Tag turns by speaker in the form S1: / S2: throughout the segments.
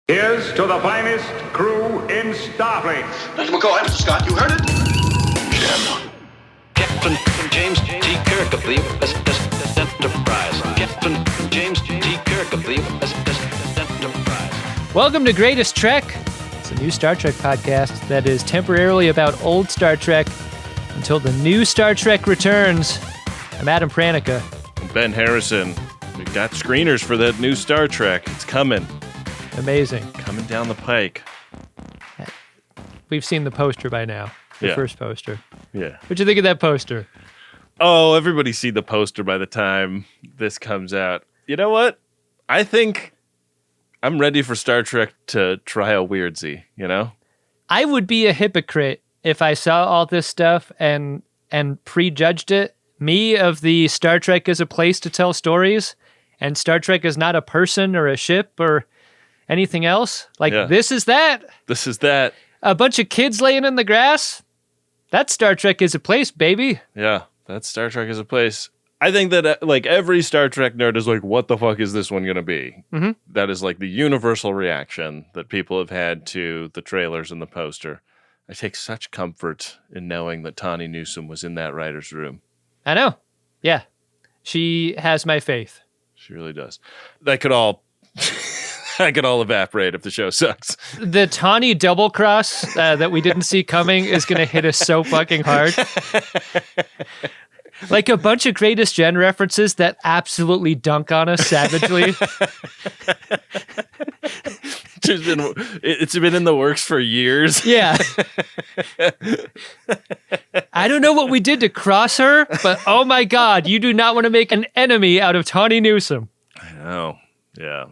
S1: Here's to the finest crew in Starfleet.
S2: Dr. McCoy, Mr. Scott, you heard it?
S3: Jim. Captain James T. Kirk of the USS Enterprise. Captain James T. Kirk of the USS Enterprise.
S4: Welcome to Greatest Trek. It's a new Star Trek podcast that is temporarily about old Star Trek until the new Star Trek returns. I'm Adam Pranica.
S5: I'm Ben Harrison. We've got screeners for that new Star Trek. It's coming.
S4: Amazing.
S5: Coming down the pike.
S4: We've seen the poster by now. The first poster.
S5: Yeah.
S4: What'd you think of that poster?
S5: Oh, everybody's seen the poster by the time this comes out. You know what? I think I'm ready for Star Trek to try a weirdsie, you know?
S4: I would be a hypocrite if I saw all this stuff and prejudged it. Me of the Star Trek is a place to tell stories, and Star Trek is not a person or a ship or anything else. This is that.
S5: This is that.
S4: A bunch of kids laying in the grass. That's Star Trek is a place, baby.
S5: Yeah, that's Star Trek is a place. I think that every Star Trek nerd is like, what the fuck is this one going to be? Mm-hmm. That is like the universal reaction that people have had to the trailers and the poster. I take such comfort in knowing that Tawny Newsome was in that writer's room.
S4: I know. Yeah. She has my faith.
S5: She really does. That could all evaporate if the show sucks.
S4: The Tawny double cross that we didn't see coming is going to hit us so fucking hard. Like a bunch of Greatest Gen references that absolutely dunk on us savagely.
S5: It's been in the works for years.
S4: Yeah. I don't know what we did to cross her, but oh my God, you do not want to make an enemy out of Tawny Newsome.
S5: I know. Yeah.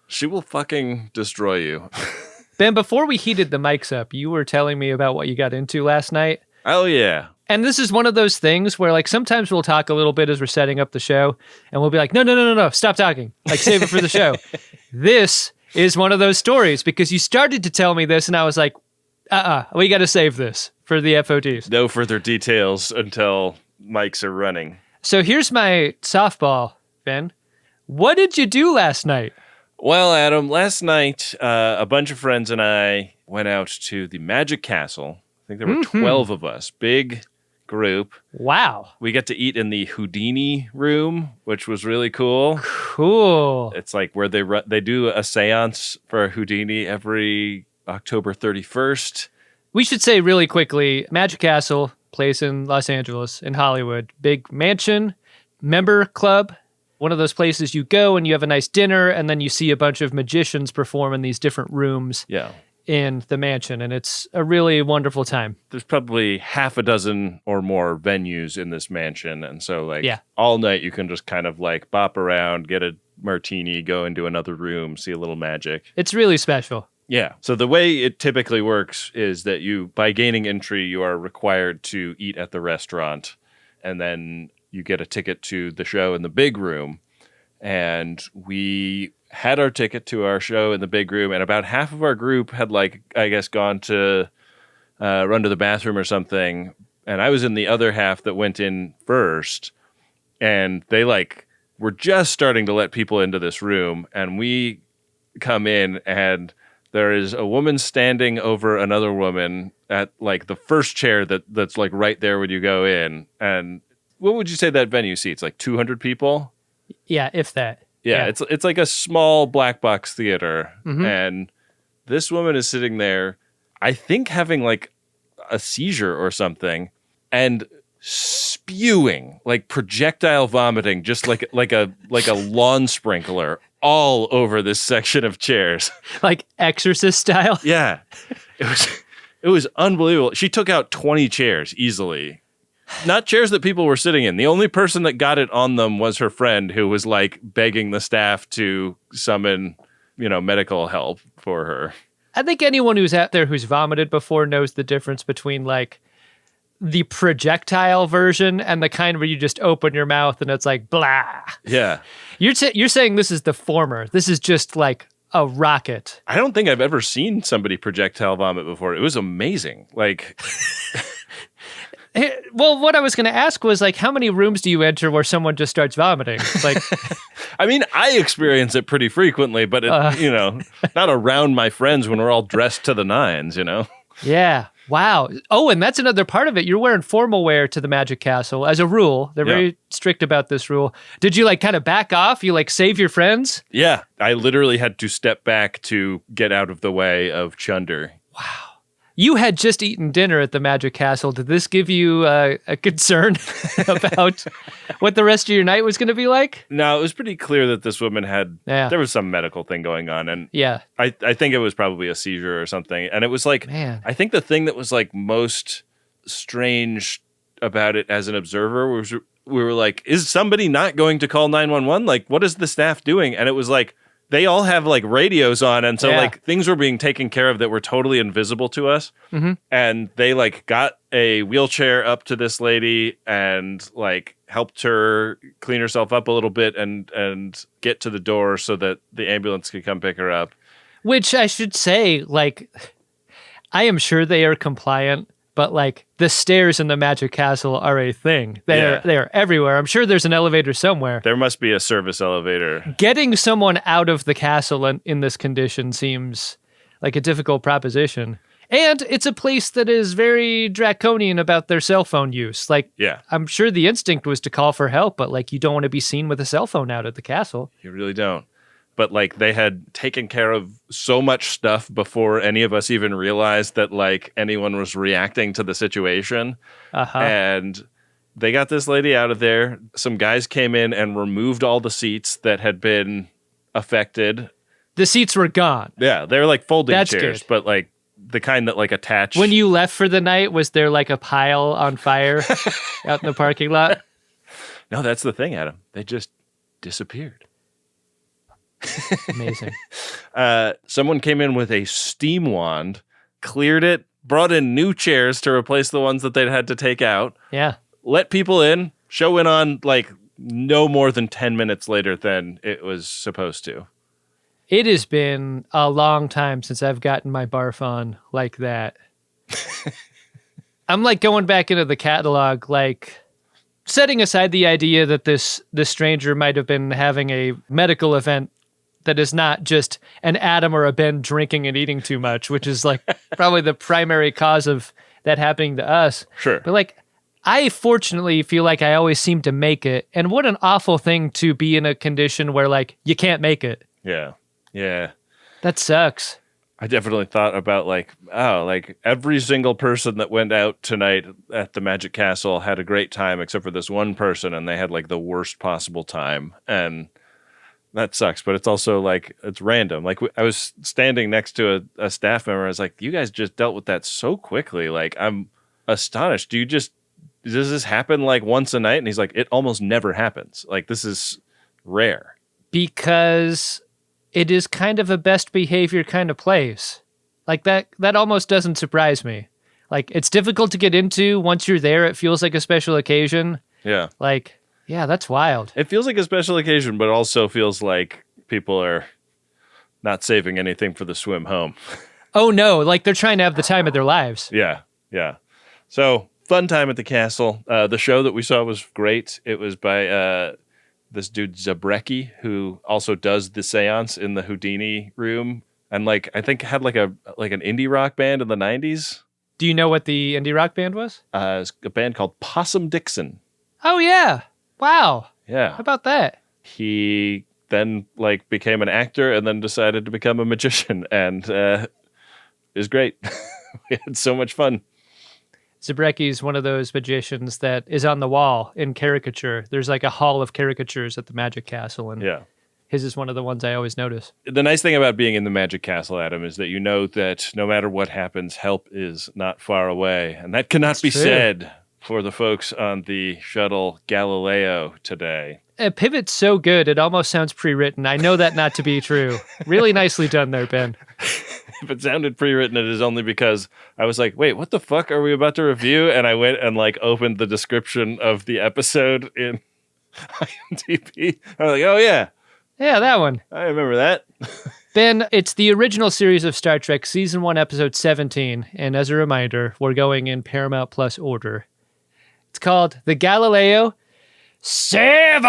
S5: She will fucking destroy you.
S4: Ben, before we heated the mics up, you were telling me about what you got into last night.
S5: Oh, yeah.
S4: And this is one of those things where, like, sometimes we'll talk a little bit as we're setting up the show, and we'll be like, no, stop talking. Like, save it for the show. This is one of those stories, because you started to tell me this, and I was like, we got to save this for the FODs.
S5: No further details until mics are running.
S4: So here's my softball, Ben. What did you do last night?
S5: Well, Adam, last night, a bunch of friends and I went out to the Magic Castle. I think there were 12 of us. Big group.
S4: Wow.
S5: We got to eat in the Houdini room, which was really cool.
S4: Cool.
S5: It's like where they do a seance for Houdini every October 31st.
S4: We should say really quickly, Magic Castle, place in Los Angeles, in Hollywood. Big mansion, member club. One of those places you go and you have a nice dinner, and then you see a bunch of magicians perform in these different rooms in the mansion, and it's a really wonderful time.
S5: There's probably half a dozen or more venues in this mansion, and so all night you can just kind of like bop around, get a martini, go into another room, see a little magic.
S4: It's really special.
S5: Yeah. So the way it typically works is that by gaining entry, you are required to eat at the restaurant, and then you get a ticket to the show in the big room. And we had our ticket to our show in the big room, and about half of our group had gone to run to the bathroom or something. And I was in the other half that went in first, and they were just starting to let people into this room. And we come in, and there is a woman standing over another woman at the first chair that's right there when you go in. And what would you say that venue seats? 200 people?
S4: Yeah, if that.
S5: Yeah, it's like a small black box theater. Mm-hmm. And this woman is sitting there, I think having a seizure or something, and spewing, projectile vomiting, just like a lawn sprinkler all over this section of chairs. Like
S4: Exorcist style?
S5: Yeah. It was unbelievable. She took out 20 chairs easily. Not chairs that people were sitting in. The only person that got it on them was her friend, who was begging the staff to summon, medical help for her.
S4: I think anyone who's out there who's vomited before knows the difference between the projectile version and the kind where you just open your mouth and it's blah.
S5: Yeah.
S4: You're saying this is the former. This is just a rocket.
S5: I don't think I've ever seen somebody projectile vomit before. It was amazing.
S4: Well, what I was going to ask was like, how many rooms do you enter where someone just starts vomiting? Like,
S5: I mean, I experience it pretty frequently, but not around my friends when we're all dressed to the nines,
S4: yeah. Wow. Oh, and that's another part of it. You're wearing formal wear to the Magic Castle as a rule. They're very strict about this rule. Did you like kind of back off? You like save your friends?
S5: Yeah. I literally had to step back to get out of the way of Chunder.
S4: Wow. You had just eaten dinner at the Magic Castle. Did this give you a concern about what the rest of your night was going to be like?
S5: No, it was pretty clear that this woman there was some medical thing going on. And I think it was probably a seizure or something. And it was like, I think the thing that was like most strange about it as an observer was we were like, is somebody not going to call 911? Like, what is the staff doing? And it was like, they all have like radios on, and so like things were being taken care of that were totally invisible to us. Mm-hmm. And they like got a wheelchair up to this lady and like helped her clean herself up a little bit and get to the door so that the ambulance could come pick her up. Which
S4: I should say, like, I am sure they are compliant, but like the stairs in the Magic Castle are a thing. They are everywhere. I'm sure there's an elevator somewhere.
S5: There must be a service elevator.
S4: Getting someone out of the castle in this condition seems like a difficult proposition. And it's a place that is very draconian about their cell phone use. Like, I'm sure the instinct was to call for help, but like you don't want to be seen with a cell phone out at the castle.
S5: You really don't. But like they had taken care of so much stuff before any of us even realized that like anyone was reacting to the situation. And they got this lady out of there. Some guys came in and removed all the seats that had been affected.
S4: The seats were gone.
S5: Yeah, they were like folding
S4: That's
S5: chairs,
S4: good.
S5: but like the kind that like attach.
S4: When you left for the night, was there like a pile on fire out in the parking lot?
S5: No, that's the thing, Adam. They just disappeared.
S4: Amazing.
S5: Someone came in with a steam wand, cleared it, brought in new chairs to replace the ones that they'd had to take out.
S4: Yeah.
S5: Let people in. Show went on like no more than 10 minutes later than it was supposed to.
S4: It has been a long time since I've gotten my barf on like that. I'm like going back into the catalog, like setting aside the idea that this stranger might have been having a medical event that is not just an Adam or a Ben drinking and eating too much, which is like probably the primary cause of that happening to us.
S5: Sure.
S4: But like, I fortunately feel like I always seem to make it. And what an awful thing to be in a condition where like you can't make it.
S5: Yeah. Yeah.
S4: That sucks.
S5: I definitely thought about like, like every single person that went out tonight at the Magic Castle had a great time except for this one person, and they had like the worst possible time. And that sucks, but it's also like, it's random. Like I was standing next to a staff member. I was like, you guys just dealt with that so quickly. Like, I'm astonished. Does this happen like once a night? And he's like, it almost never happens. Like, this is rare.
S4: Because it is kind of a best behavior kind of place. Like that almost doesn't surprise me. Like, it's difficult to get into. Once you're there, it feels like a special occasion.
S5: Yeah.
S4: Like, yeah, that's wild.
S5: It feels like a special occasion, but also feels like people are not saving anything for the swim home.
S4: Oh, no. Like, they're trying to have the time of their lives.
S5: Yeah. Yeah. So, fun time at the castle. The show that we saw was great. It was by this dude Zabrecki, who also does the seance in the Houdini room. And like, I think had like an indie rock band in the 90s.
S4: Do you know what the indie rock band was?
S5: It's a band called Possum Dixon.
S4: Oh, yeah. Wow.
S5: Yeah.
S4: How about that?
S5: He then like became an actor and then decided to become a magician, and it was great. We had so much fun.
S4: Zabrecki is one of those magicians that is on the wall in caricature. There's like a hall of caricatures at the Magic Castle, and his is one of the ones I always notice.
S5: The nice thing about being in the Magic Castle, Adam, is that you know that no matter what happens, help is not far away, and that cannot be said for the folks on the shuttle Galileo today.
S4: Pivot's so good, it almost sounds pre-written. I know that not to be true. Really nicely done there, Ben.
S5: If it sounded pre-written, it is only because I was like, wait, what the fuck are we about to review? And I went and like opened the description of the episode in IMDb. I was like, oh yeah.
S4: Yeah, that one.
S5: I remember that.
S4: Ben, it's the original series of Star Trek, Season 1, Episode 17. And as a reminder, we're going in Paramount Plus order. It's called the Galileo 7.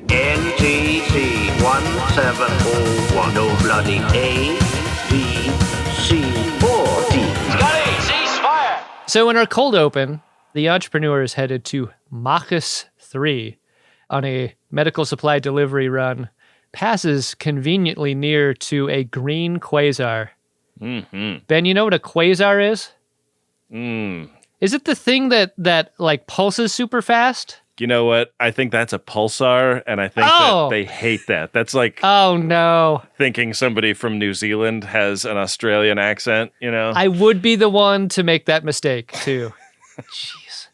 S6: NTC 1701. No bloody A, B, C, or D.
S3: Scotty, ceasefire!
S4: So in our cold open, the entrepreneur is headed to Machus 3 on a medical supply delivery run, passes conveniently near to a green quasar.
S5: Mm-hmm.
S4: Ben, you know what a quasar is?
S5: Mm.
S4: Is it the thing that like pulses super fast?
S5: You know what? I think that's a pulsar, and I think that they hate that. That's like
S4: Oh no.
S5: thinking somebody from New Zealand has an Australian accent, you know?
S4: I would be the one to make that mistake too. Jeez.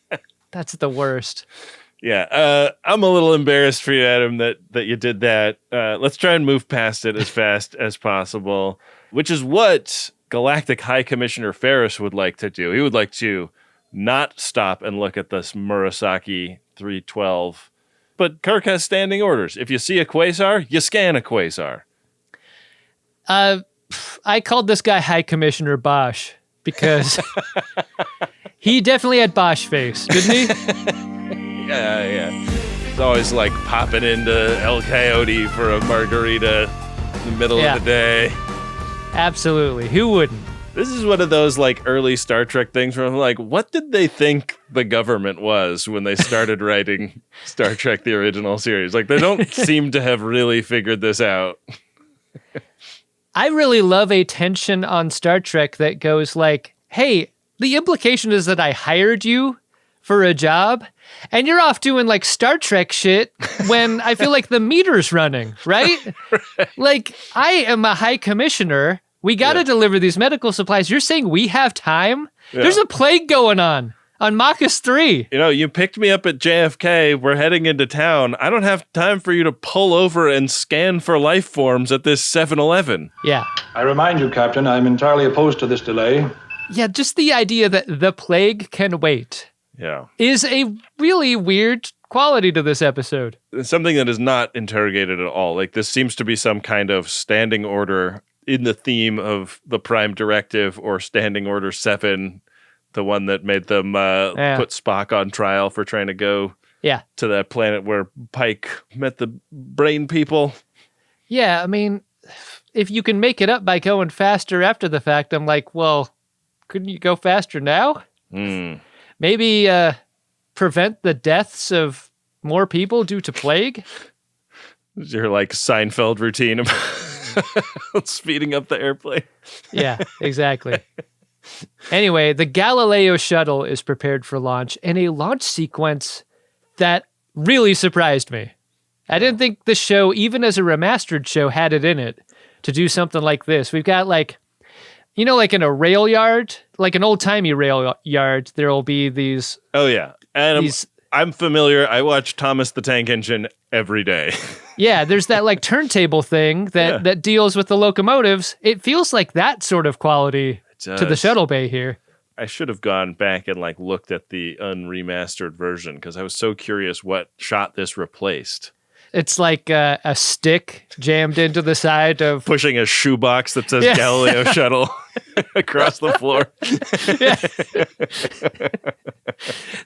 S4: That's the worst.
S5: Yeah, I'm a little embarrassed for you, Adam, that you did that. Let's try and move past it as fast as possible, which is what Galactic High Commissioner Ferris would like to do. He would like to not stop and look at this Murasaki 312. But Kirk has standing orders. If you see a quasar, you scan a quasar.
S4: I called this guy High Commissioner Bosch because he definitely had Bosch face, didn't he?
S5: Yeah. He's always like popping into El Coyote for a margarita in the middle of the day.
S4: Absolutely. Who wouldn't?
S5: This is one of those like early Star Trek things where I'm like, what did they think the government was when they started writing Star Trek, the original series? Like, they don't seem to have really figured this out.
S4: I really love a tension on Star Trek that goes like, hey, the implication is that I hired you for a job and you're off doing like Star Trek shit when I feel like the meter's running, right? Like, I am a high commissioner. We got to deliver these medical supplies. You're saying we have time? Yeah. There's a plague going on Machus 3.
S5: You know, you picked me up at JFK. We're heading into town. I don't have time for you to pull over and scan for life forms at this 7-Eleven.
S4: Yeah.
S7: I remind you, Captain, I'm entirely opposed to this delay.
S4: Yeah, just the idea that the plague can wait.
S5: Yeah.
S4: Is a really weird quality to this episode.
S5: It's something that is not interrogated at all. Like, this seems to be some kind of standing order in the theme of the Prime Directive or Standing Order 7, the one that made them put Spock on trial for trying to go to that planet where Pike met the brain people.
S4: Yeah, I mean, if you can make it up by going faster after the fact, I'm like, well, couldn't you go faster now? Maybe prevent the deaths of more people due to plague?
S5: Your like Seinfeld routine of speeding up the airplane.
S4: Yeah, exactly. Anyway, the Galileo shuttle is prepared for launch in a launch sequence that really surprised me. I didn't think the show, even as a remastered show, had it in it to do something like this. We've got like, you know, like in a rail yard, like an old-timey rail yard, there will be these...
S5: Oh, yeah. And I'm familiar. I watch Thomas the Tank Engine every day.
S4: Yeah, there's that like turntable thing that deals with the locomotives. It feels like that sort of quality to the shuttle bay here.
S5: I should have gone back and like looked at the unremastered version because I was so curious what shot this replaced.
S4: It's like a stick jammed into the side of...
S5: Pushing a shoebox that says Galileo Shuttle across the floor.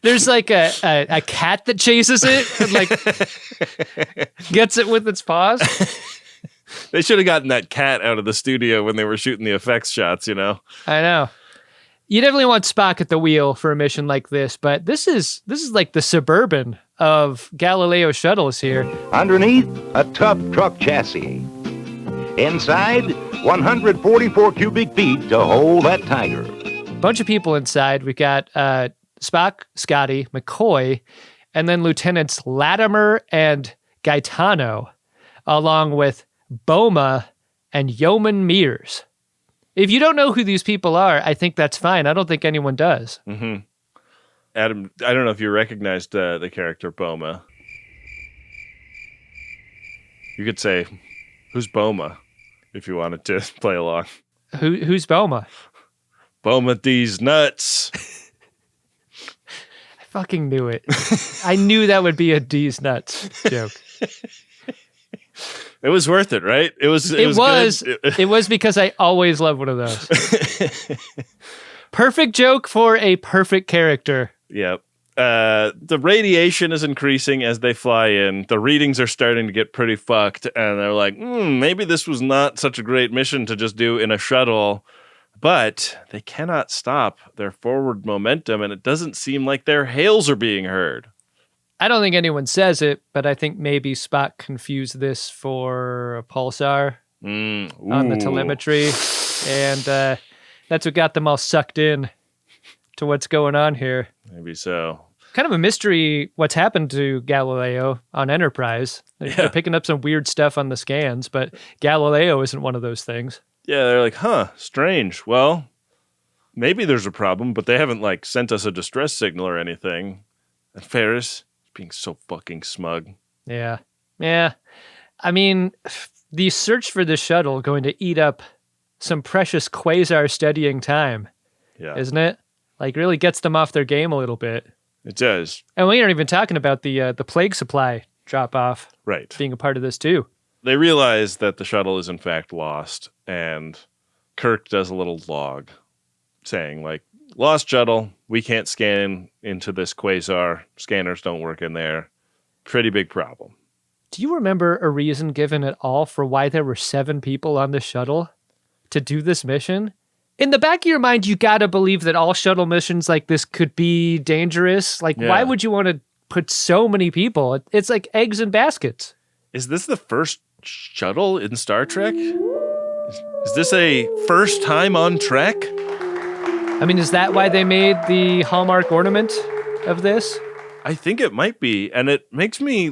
S4: There's like a cat that chases it and like gets it with its paws.
S5: They should have gotten that cat out of the studio when they were shooting the effects shots, you know?
S4: I know. You definitely want Spock at the wheel for a mission like this, but this is like the Suburban of Galileo shuttles here.
S6: Underneath, a tough truck chassis. Inside, 144 cubic feet to hold that tiger.
S4: Bunch of people inside. We got Spock, Scotty, McCoy, and then Lieutenants Latimer and Gaetano, along with Boma and Yeoman Mears. If you don't know who these people are, I think that's fine. I don't think anyone does.
S5: Mm-hmm. Adam, I don't know if you recognized the character Boma. You could say, who's Boma, if you wanted to play along.
S4: Who's Boma?
S5: Boma these nuts.
S4: I fucking knew it. I knew that would be a D's nuts joke.
S5: It was worth it, right? It was
S4: It was because I always love one of those. Perfect joke for a perfect character.
S5: Yep. The radiation is increasing as they fly in. The readings are starting to get pretty fucked. And they're like, maybe this was not such a great mission to just do in a shuttle. But they cannot stop their forward momentum. And it doesn't seem like their hails are being heard.
S4: I don't think anyone says it, but I think maybe Spock confused this for a pulsar on the telemetry. And that's what got them all sucked in to what's going on here.
S5: Maybe so.
S4: Kind of a mystery what's happened to Galileo on Enterprise. They're picking up some weird stuff on the scans, but Galileo isn't one of those things.
S5: Yeah, they're like, strange. Well, maybe there's a problem, but they haven't, sent us a distress signal or anything. And Ferris is being so fucking smug.
S4: Yeah. Yeah. I mean, the search for the shuttle going to eat up some precious quasar studying time, isn't it? Really gets them off their game a little bit.
S5: It does.
S4: And we aren't even talking about the plague supply drop-off being a part of this, too.
S5: They realize that the shuttle is, in fact, lost, and Kirk does a little log saying, lost shuttle, we can't scan into this quasar, scanners don't work in there. Pretty big problem.
S4: Do you remember a reason given at all for why there were 7 people on the shuttle to do this mission? In the back of your mind, you gotta believe that all shuttle missions like this could be dangerous. Why would you want to put so many people? It's like eggs in baskets.
S5: Is this the first shuttle in Star Trek? Is this a first time on Trek?
S4: I mean, is that why they made the hallmark ornament of this?
S5: I think it might be, and it makes me,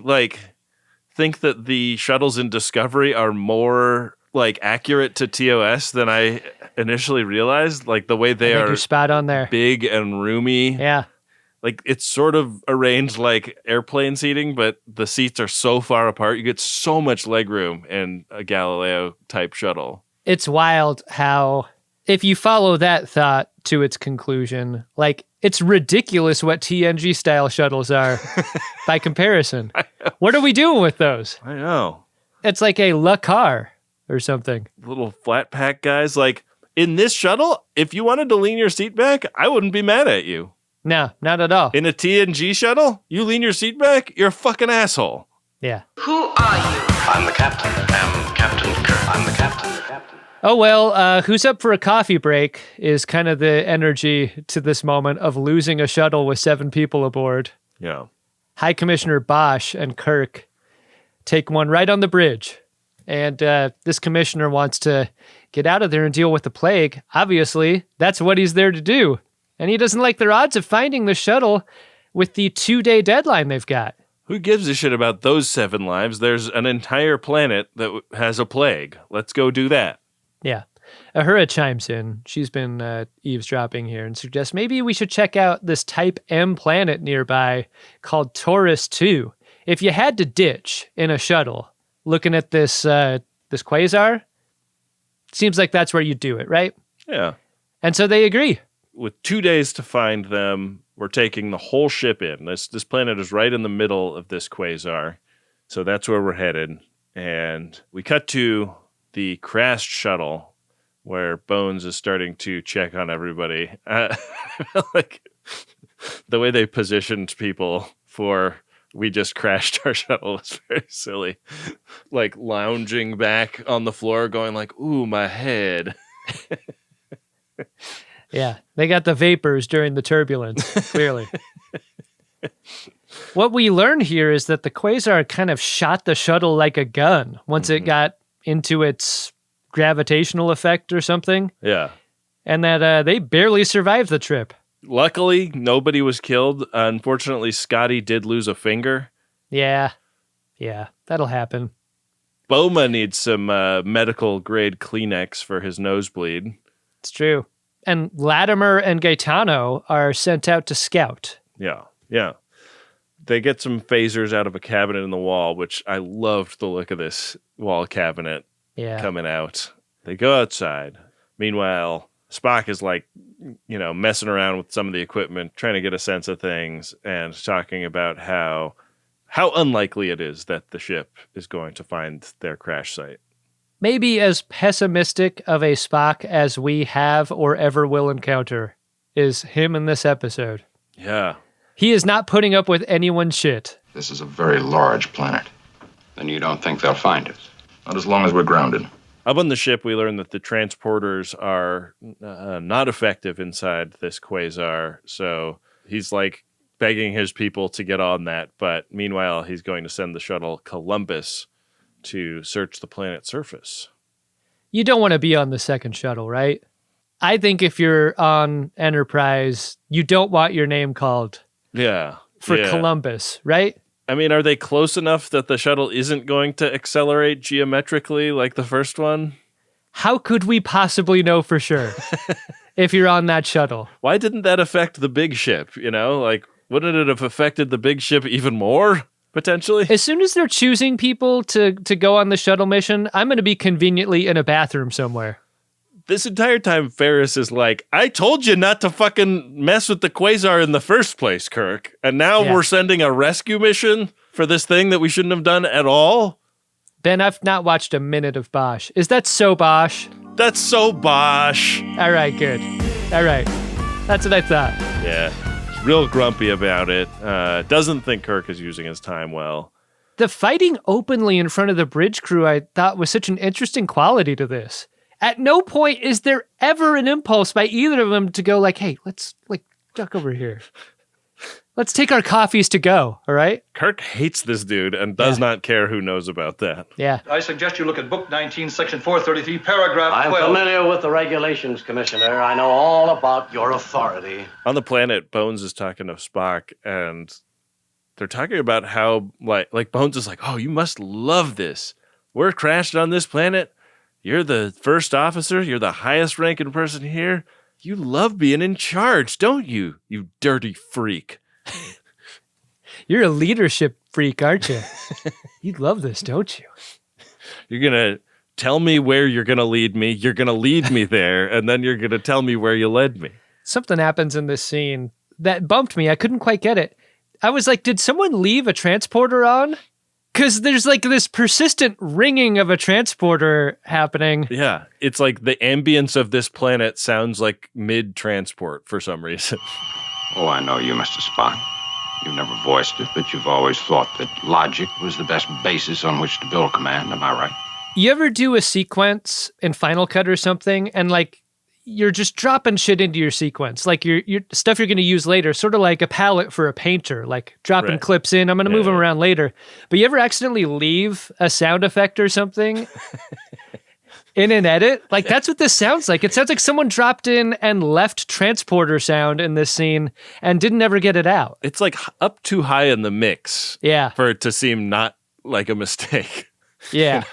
S5: think that the shuttles in Discovery are more, accurate to TOS than I initially realized. The way they are
S4: you're spot on there.
S5: Big and roomy.
S4: Yeah.
S5: It's sort of arranged like airplane seating, but the seats are so far apart. You get so much legroom in a Galileo-type shuttle.
S4: It's wild how, if you follow that thought to its conclusion, it's ridiculous what TNG-style shuttles are by comparison. What are we doing with those?
S5: I know.
S4: It's like a Le Car or something.
S5: Little flat pack guys. In this shuttle, if you wanted to lean your seat back, I wouldn't be mad at you.
S4: No, not at all.
S5: In a TNG shuttle, you lean your seat back, you're a fucking asshole.
S4: Yeah.
S2: Who are you? I'm the captain. I'm Captain Kirk. I'm the captain.
S4: Oh, well, who's up for a coffee break is kind of the energy to this moment of losing a shuttle with 7 people aboard.
S5: Yeah.
S4: High Commissioner Bosch and Kirk take one right on the bridge. And this commissioner wants to get out of there and deal with the plague. Obviously, that's what he's there to do. And he doesn't like their odds of finding the shuttle with the 2-day deadline they've got.
S5: Who gives a shit about those 7 lives? There's an entire planet that has a plague. Let's go do that.
S4: Yeah. Ahura chimes in. She's been eavesdropping here and suggests maybe we should check out this Type M planet nearby called Taurus 2. If you had to ditch in a shuttle looking at this this quasar, seems like that's where you'd do it, right?
S5: Yeah.
S4: And so they agree.
S5: With 2 days to find them, we're taking the whole ship in. This planet is right in the middle of this quasar. So that's where we're headed. And we cut to the crashed shuttle where Bones is starting to check on everybody. The way they positioned people for we just crashed our shuttle was very silly. Lounging back on the floor going ooh, my head.
S4: Yeah, they got the vapors during the turbulence, clearly. What we learn here is that the quasar kind of shot the shuttle like a gun once it got into its gravitational effect or something.
S5: Yeah.
S4: And that they barely survived the trip.
S5: Luckily, nobody was killed. Unfortunately, Scotty did lose a finger.
S4: Yeah, that'll happen.
S5: Boma needs some medical-grade Kleenex for his nosebleed.
S4: It's true. And Latimer and Gaetano are sent out to scout.
S5: Yeah. They get some phasers out of a cabinet in the wall, which I loved the look of this wall cabinet coming out. They go outside. Meanwhile, Spock is messing around with some of the equipment, trying to get a sense of things, and talking about how unlikely it is that the ship is going to find their crash site.
S4: Maybe as pessimistic of a Spock as we have or ever will encounter is him in this episode.
S5: Yeah.
S4: He is not putting up with anyone's shit.
S8: This is a very large planet. Then you don't think they'll find us? Not as long as we're grounded.
S5: Up on the ship, we learn that the transporters are not effective inside this quasar, so he's like begging his people to get on that, but meanwhile, he's going to send the shuttle Columbus to search the planet's surface.
S4: You don't want to be on the second shuttle, right? I think if you're on Enterprise, you don't want your name called for Columbus, right?
S5: I mean, are they close enough that the shuttle isn't going to accelerate geometrically like the first one?
S4: How could we possibly know for sure if you're on that shuttle?
S5: Why didn't that affect the big ship, you know? Like, wouldn't it have affected the big ship even more, potentially?
S4: As soon as they're choosing people to go on the shuttle mission, I'm going to be conveniently in a bathroom somewhere.
S5: This entire time, Ferris is like, I told you not to fucking mess with the quasar in the first place, Kirk. And now we're sending a rescue mission for this thing that we shouldn't have done at all?
S4: Ben, I've not watched a minute of Bosch. Is that so Bosch?
S5: That's so Bosch.
S4: All right, good. All right. That's what I thought.
S5: Yeah. He's real grumpy about it. Doesn't think Kirk is using his time well.
S4: The fighting openly in front of the bridge crew I thought was such an interesting quality to this. At no point is there ever an impulse by either of them to go like, hey, let's duck over here. Let's take our coffees to go, all right?
S5: Kirk hates this dude and does not care who knows about that.
S4: Yeah.
S7: I suggest you look at Book 19, Section 433, Paragraph 12.
S3: I'm familiar with the regulations, Commissioner. I know all about your authority.
S5: On the planet, Bones is talking to Spock, and they're talking about how, like Bones is like, oh, you must love this. We're crashed on this planet. You're the first officer. You're the highest ranking person here. You love being in charge, don't you? You dirty freak.
S4: You're a leadership freak, aren't you? You love this, don't you?
S5: You're going to tell me where you're going to lead me. You're going to lead me there, and then you're going to tell me where you led me.
S4: Something happens in this scene that bumped me. I couldn't quite get it. I was like, did someone leave a transporter on? Because there's like this persistent ringing of a transporter happening.
S5: Yeah, it's like the ambience of this planet sounds like mid-transport for some reason.
S8: Oh, I know you, Mr. Spock. You've never voiced it, but you've always thought that logic was the best basis on which to build command. Am I right?
S4: You ever do a sequence in Final Cut or something, and like you're just dropping shit into your sequence, like your stuff you're going to use later, sort of like a palette for a painter, like dropping clips in. I'm going to move them around later. But you ever accidentally leave a sound effect or something in an edit? Like that's what this sounds like. It sounds like someone dropped in and left transporter sound in this scene and didn't ever get it out.
S5: It's like up too high in the mix.
S4: Yeah.
S5: For it to seem not like a mistake.
S4: Yeah.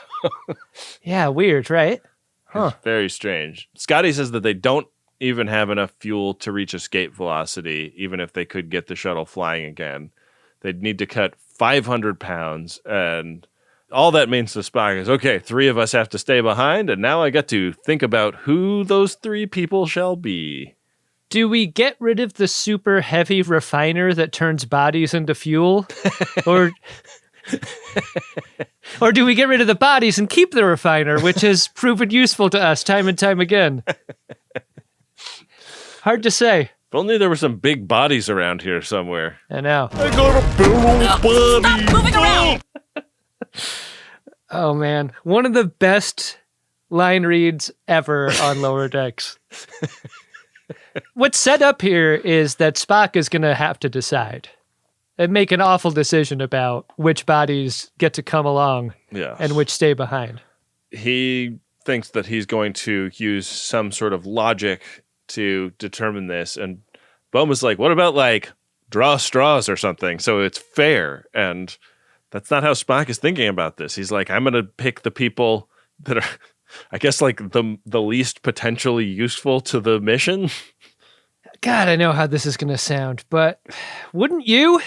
S4: Yeah, weird, right?
S5: Huh. It's very strange. Scotty says that they don't even have enough fuel to reach escape velocity, even if they could get the shuttle flying again. They'd need to cut 500 pounds, and all that means to Spock is, okay, 3 of us have to stay behind, and now I get to think about who those 3 people shall be.
S4: Do we get rid of the super heavy refiner that turns bodies into fuel? Or do we get rid of the bodies and keep the refiner, which has proven useful to us time and time again? Hard to say.
S5: If only there were some big bodies around here somewhere.
S4: I know.
S5: I got a barrel body.
S9: Stop moving around!
S4: Oh, man. One of the best line reads ever on Lower Decks. What's set up here is that Spock is going to have to decide and make an awful decision about which bodies get to come along and which stay behind.
S5: He thinks that he's going to use some sort of logic to determine this. And Boma's like, what about like draw straws or something so it's fair? And that's not how Spock is thinking about this. He's like, I'm going to pick the people that are, I guess, like the least potentially useful to the mission.
S4: God, I know how this is going to sound, but wouldn't you?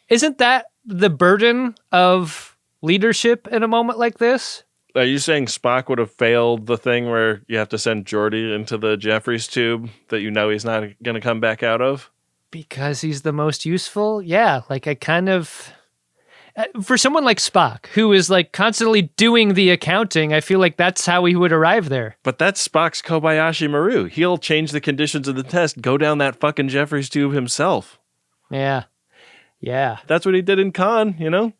S4: Isn't that the burden of leadership in a moment like this?
S5: Are you saying Spock would have failed the thing where you have to send Geordi into the Jeffries tube that you know he's not going to come back out of?
S4: Because he's the most useful? Yeah, like I kind of... For someone like Spock, who is like constantly doing the accounting, I feel like that's how he would arrive there.
S5: But that's Spock's Kobayashi Maru. He'll change the conditions of the test, go down that fucking Jeffries tube himself.
S4: Yeah. Yeah.
S5: That's what he did in Khan, you know?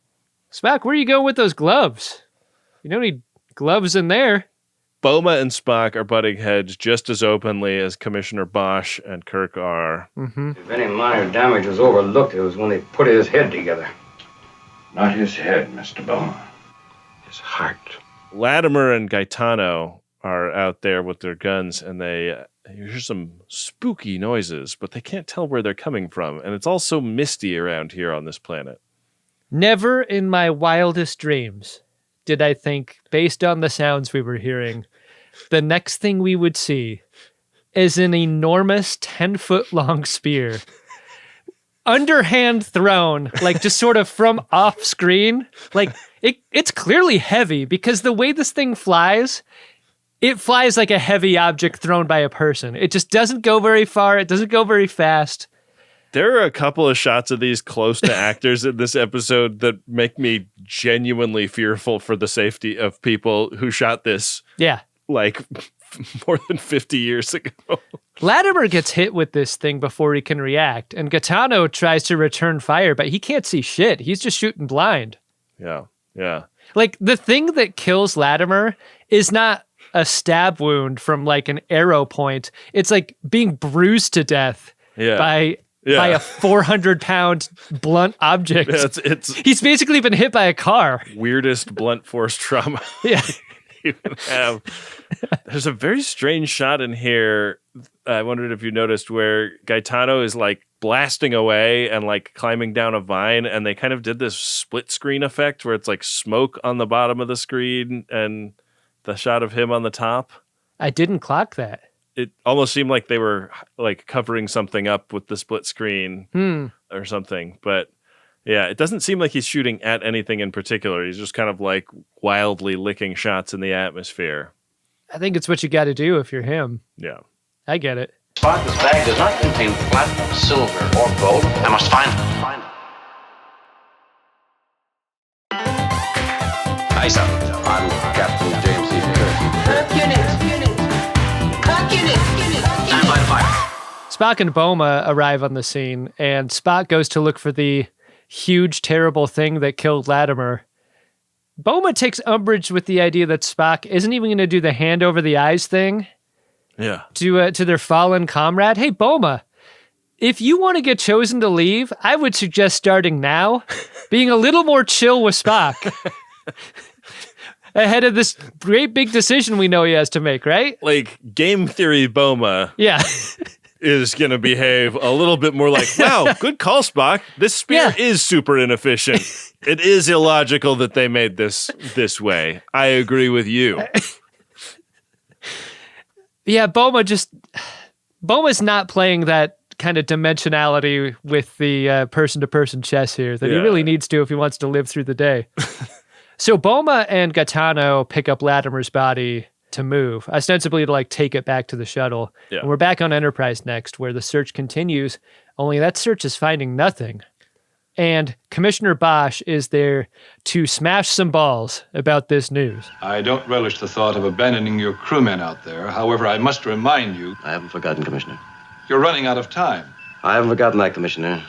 S4: Spock, where are you going with those gloves? You don't need gloves in there.
S5: Boma and Spock are butting heads just as openly as Commissioner Bosch and Kirk are.
S4: Mm-hmm.
S9: If any minor damage was overlooked, it was when they put his head together.
S8: Not his head, Mr. Boma. His heart.
S5: Latimer and Gaetano are out there with their guns, and they hear some spooky noises, but they can't tell where they're coming from, and it's all so misty around here on this planet.
S4: Never in my wildest dreams did I think, based on the sounds we were hearing, the next thing we would see is an enormous 10-foot-long spear, underhand thrown, like just sort of from off screen. Like it's clearly heavy because the way this thing flies, it flies like a heavy object thrown by a person. It just doesn't go very far. It doesn't go very fast.
S5: There are a couple of shots of these close to actors in this episode that make me genuinely fearful for the safety of people who shot this.
S4: Yeah.
S5: Like more than 50 years ago.
S4: Latimer gets hit with this thing before he can react, and Gaetano tries to return fire, but he can't see shit. He's just shooting blind.
S5: Yeah. Yeah.
S4: Like, the thing that kills Latimer is not a stab wound from like an arrow point. It's like being bruised to death by a 400-pound blunt object.
S5: Yeah,
S4: he's basically been hit by a car.
S5: Weirdest blunt force trauma.
S4: Yeah.
S5: You can have. There's a very strange shot in here. I wondered if you noticed where Gaetano is like blasting away and like climbing down a vine, and they kind of did this split screen effect where it's like smoke on the bottom of the screen and the shot of him on the top.
S4: I didn't clock that.
S5: It almost seemed like they were like covering something up with the split screen or something. But yeah, it doesn't seem like he's shooting at anything in particular. He's just kind of like wildly licking shots in the atmosphere.
S4: I think it's what you got to do if you're him.
S5: Yeah.
S4: I get it.
S2: Spock, this bag does not contain platinum, silver, or gold. I must find it.
S8: Hi, sir. I'm Captain James C.
S2: Stand by to fire.
S4: Spock and Boma arrive on the scene, and Spock goes to look for the huge, terrible thing that killed Latimer. Boma takes umbrage with the idea that Spock isn't even going to do the hand over the eyes thing.
S5: Yeah.
S4: To their fallen comrade. Hey, Boma, if you want to get chosen to leave, I would suggest starting now, being a little more chill with Spock. Ahead of this great big decision we know he has to make, right?
S5: Like, game theory Boma
S4: Yeah.
S5: is going to behave a little bit more like, wow, good call, Spock. This spear is super inefficient. It is illogical that they made this way. I agree with you.
S4: Yeah, Boma's not playing that kind of dimensionality with the person-to-person chess here that he really needs to if he wants to live through the day. So Boma and Gaetano pick up Latimer's body to move, ostensibly to like take it back to the shuttle.
S5: Yeah.
S4: And we're back on Enterprise next, where the search continues, only that search is finding nothing. And Commissioner Bosch is there to smash some balls about this news.
S7: I don't relish the thought of abandoning your crewmen out there. However, I must remind you,
S2: I haven't forgotten, Commissioner.
S7: you're running out of time.
S2: I haven't forgotten that, Commissioner.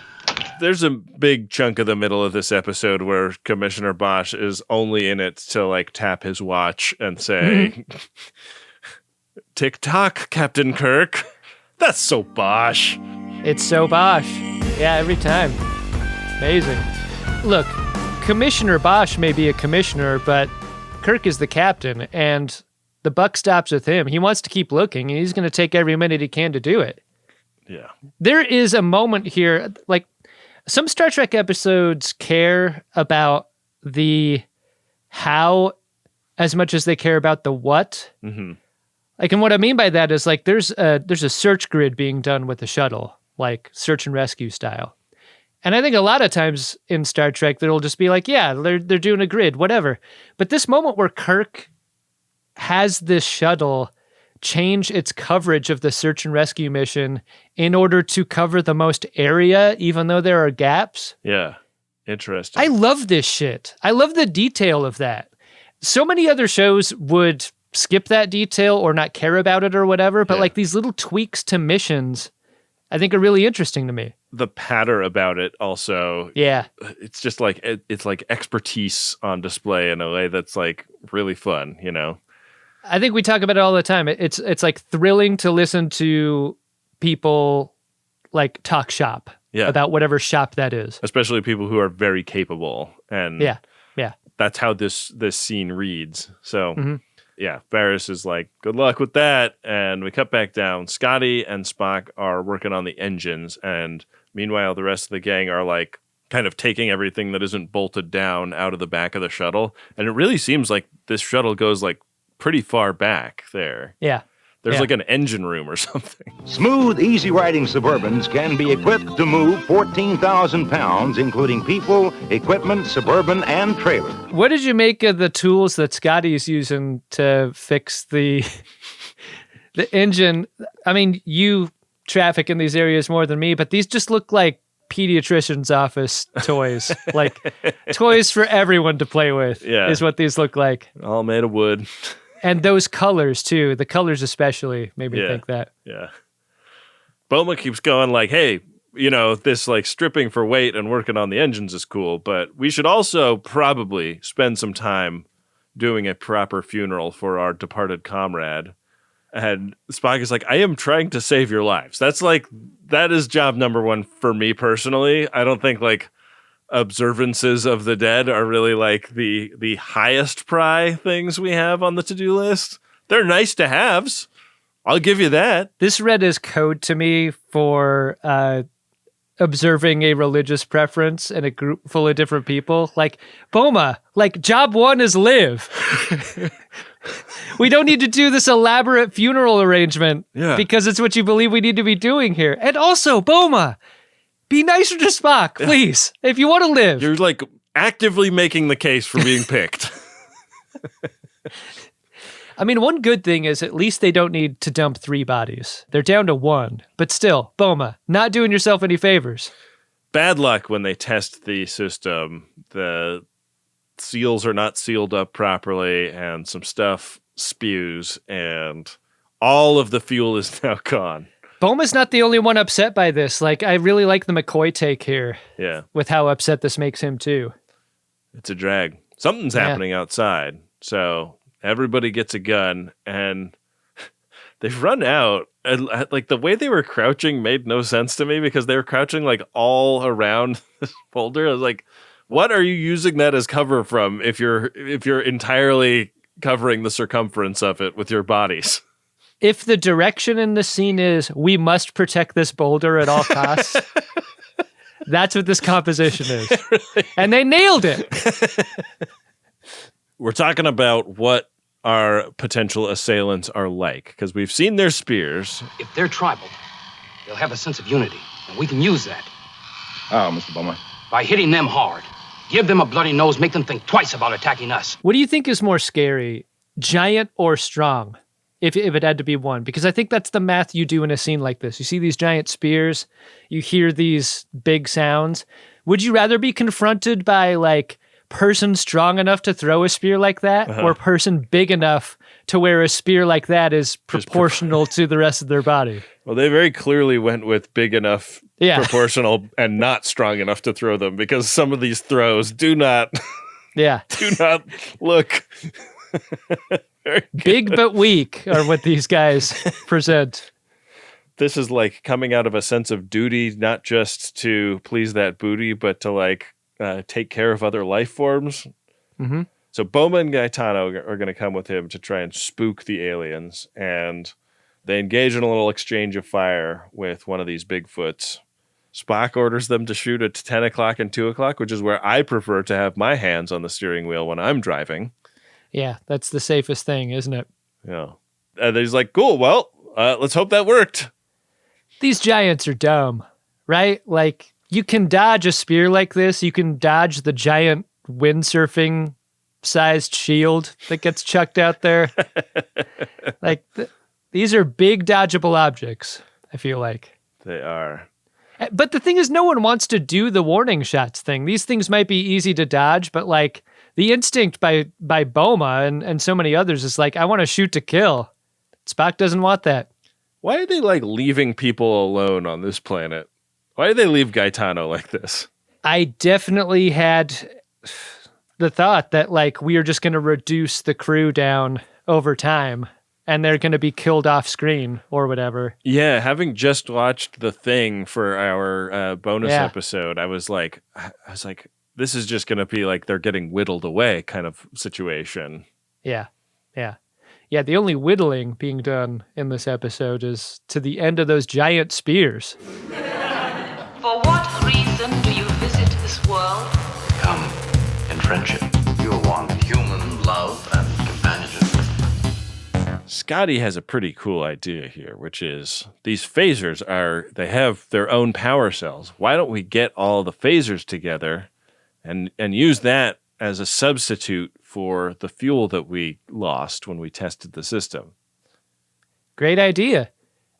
S5: There's a big chunk of the middle of this episode where Commissioner Bosch is only in it to like tap his watch and say, "Tick-tock, Captain Kirk." That's so Bosch.
S4: It's so Bosch. Yeah, every time. Amazing. Look, Commissioner Bosch may be a commissioner, but Kirk is the captain, and the buck stops with him. He wants to keep looking, and he's going to take every minute he can to do it.
S5: Yeah.
S4: There is a moment here, like, some Star Trek episodes care about the how as much as they care about the what. Mm-hmm. Like, and what I mean by that is, like, there's a search grid being done with the shuttle, like search and rescue style. And I think a lot of times in Star Trek, there'll just be like, yeah, they're doing a grid, whatever. But this moment where Kirk has this shuttle change its coverage of the search and rescue mission in order to cover the most area, even though there are gaps.
S5: Yeah. Interesting.
S4: I love this shit. I love the detail of that. So many other shows would skip that detail or not care about it or whatever, but like these little tweaks to missions I think are really interesting to me.
S5: The patter about it also.
S4: Yeah.
S5: It's just like, it's like expertise on display in a way that's like really fun, you know?
S4: I think we talk about it all the time. It's like thrilling to listen to people like talk shop about whatever shop that is.
S5: Especially people who are very capable. And
S4: yeah.
S5: That's how this scene reads. So yeah, Barris is like, good luck with that. And we cut back down. Scotty and Spock are working on the engines. And meanwhile, the rest of the gang are like kind of taking everything that isn't bolted down out of the back of the shuttle. And it really seems like this shuttle goes like pretty far back there.
S4: Yeah.
S5: There's like an engine room or something.
S6: Smooth, easy-riding Suburbans can be equipped to move 14,000 pounds, including people, equipment, Suburban, and trailer.
S4: What did you make of the tools that Scotty's using to fix the engine? I mean, you traffic in these areas more than me, but these just look like pediatrician's office toys. Like toys for everyone to play with is what these look like.
S5: All made of wood.
S4: And those colors, too. The colors especially made me think that.
S5: Yeah. Boma keeps going like, hey, you know, this like stripping for weight and working on the engines is cool, but we should also probably spend some time doing a proper funeral for our departed comrade. And Spock is like, I am trying to save your lives. That is job number one for me personally. I don't think like observances of the dead are really like the highest pry things we have on the to-do list. They're nice to haves. I'll give you that.
S4: This read as code to me for observing a religious preference in a group full of different people. Like, Boma, like job one is live. We don't need to do this elaborate funeral arrangement because it's what you believe we need to be doing here. And also, Boma, be nicer to Spock, please, if you want to live.
S5: You're like actively making the case for being picked.
S4: I mean, one good thing is at least they don't need to dump 3 bodies. They're down to 1. But still, Boma, not doing yourself any favors.
S5: Bad luck when they test the system. The seals are not sealed up properly, and some stuff spews, and all of the fuel is now gone.
S4: Boma's not the only one upset by this. Like, I really like the McCoy take here.
S5: Yeah.
S4: With how upset this makes him, too.
S5: It's a drag. Something's happening outside. So everybody gets a gun, and they've run out. And, like, the way they were crouching made no sense to me because they were crouching, like, all around this boulder. I was like, what are you using that as cover from if you're entirely covering the circumference of it with your bodies?
S4: If the direction in the scene is, we must protect this boulder at all costs, that's what this composition is. Really? And they nailed it.
S5: We're talking about what our potential assailants are like, because we've seen their spears.
S9: If they're tribal, they'll have a sense of unity, and we can use that.
S8: How, Mr. Bowman?
S9: By hitting them hard. Give them a bloody nose, make them think twice about attacking us.
S4: What do you think is more scary, giant or strong? If it had to be one, because I think that's the math you do in a scene like this. You see these giant spears, you hear these big sounds. Would you rather be confronted by like person strong enough to throw a spear like that, or person big enough to where a spear like that is proportional to the rest of their body?
S5: Well, they very clearly went with big enough, proportional, and not strong enough to throw them, because some of these throws do not look
S4: big but weak are what these guys present.
S5: This is like coming out of a sense of duty, not just to please that booty, but to like take care of other life forms.
S4: Mm-hmm.
S5: So Boma and Gaetano are going to come with him to try and spook the aliens, and they engage in a little exchange of fire with one of these Bigfoots. Spock orders them to shoot at 10 o'clock and 2 o'clock, which is where I prefer to have my hands on the steering wheel when I'm driving.
S4: Yeah, that's the safest thing, isn't it?
S5: Yeah. And he's like, cool, well, let's hope that worked.
S4: These giants are dumb, right? Like, you can dodge a spear like this. You can dodge the giant windsurfing-sized shield that gets chucked out there. Like, these are big dodgeable objects, I feel like.
S5: They are.
S4: But the thing is, no one wants to do the warning shots thing. These things might be easy to dodge, but like the instinct by Boma and so many others is like, I want to shoot to kill. Spock doesn't want that.
S5: Why are they like leaving people alone on this planet? Why did they leave Gaetano like this?
S4: I definitely had the thought that like we are just going to reduce the crew down over time and they're going to be killed off screen or whatever.
S5: Yeah, having just watched The Thing for our bonus episode, I was like, this is just going to be like they're getting whittled away kind of situation.
S4: Yeah. The only whittling being done in this episode is to the end of those giant spears.
S10: For what reason do you visit this world?
S2: Come in friendship. You want human love and companionship.
S5: Scotty has a pretty cool idea here, which is these phasers they have their own power cells. Why don't we get all the phasers together and use that as a substitute for the fuel that we lost when we tested the system?
S4: Great idea.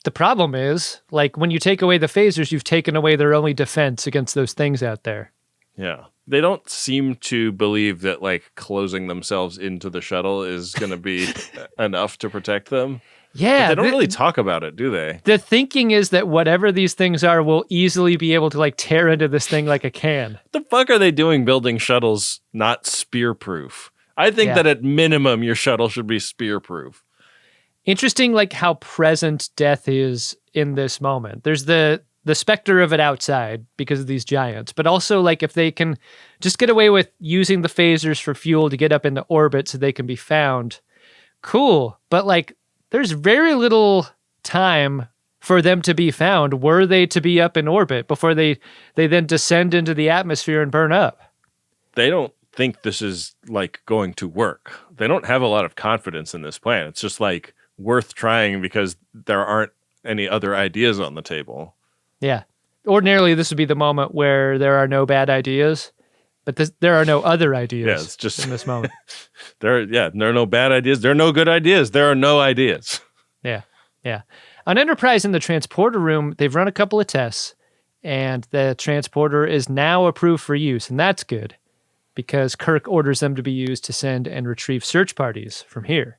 S4: The problem is, like, when you take away the phasers, you've taken away their only defense against those things out there.
S5: Yeah. They don't seem to believe that, like, closing themselves into the shuttle is going to be enough to protect them.
S4: Yeah.
S5: But they don't really talk about it, do they?
S4: The thinking is that whatever these things are will easily be able to, like, tear into this thing like a can.
S5: What the fuck are they doing building shuttles not spear-proof? I think that at minimum, your shuttle should be spear-proof.
S4: Interesting, like, how present death is in this moment. There's the specter of it outside because of these giants, but also, like, if they can just get away with using the phasers for fuel to get up into orbit so they can be found, cool. But, like, there's very little time for them to be found were they to be up in orbit before they then descend into the atmosphere and burn up.
S5: They don't think this is, like, going to work. They don't have a lot of confidence in this plan. It's just, like, worth trying because there aren't any other ideas on the table.
S4: Yeah. Ordinarily, this would be the moment where there are no bad ideas, but there are no other ideas
S5: it's just,
S4: in this moment.
S5: There are no bad ideas. There are no good ideas. There are no ideas.
S4: Yeah. On Enterprise in the transporter room, they've run a couple of tests, and the transporter is now approved for use, and that's good because Kirk orders them to be used to send and retrieve search parties from here.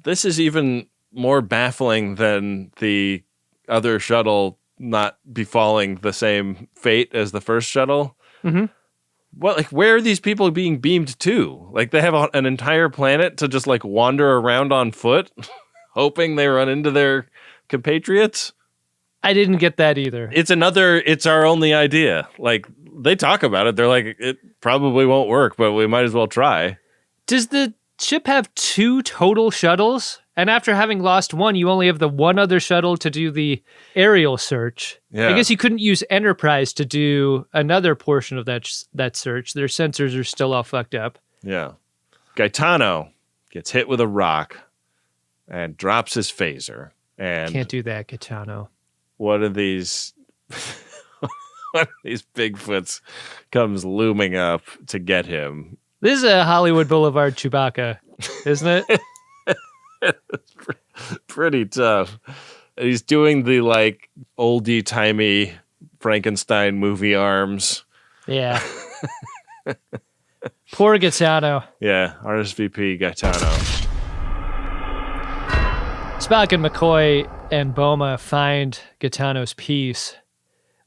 S5: This is even more baffling than the other shuttle not befalling the same fate as the first shuttle.
S4: Mm-hmm.
S5: Well, like, where are these people being beamed to? Like, they have an entire planet to just, like, wander around on foot, hoping they run into their compatriots?
S4: I didn't get that either.
S5: It's our only idea. Like, they talk about it. They're like, it probably won't work, but we might as well try.
S4: Does the ship have 2 total shuttles? And after having lost one, you only have the one other shuttle to do the aerial search.
S5: Yeah.
S4: I guess you couldn't use Enterprise to do another portion of that search. Their sensors are still all fucked up.
S5: Yeah. Gaetano gets hit with a rock and drops his phaser. And
S4: can't do that, Gaetano.
S5: One of these Bigfoots comes looming up to get him.
S4: This is a Hollywood Boulevard Chewbacca, isn't it?
S5: It's pretty tough. He's doing the, like, oldie-timey Frankenstein movie arms.
S4: Yeah. Poor Gaetano.
S5: Yeah, RSVP Gaetano.
S4: Spock and McCoy and Boma find Gaetano's piece,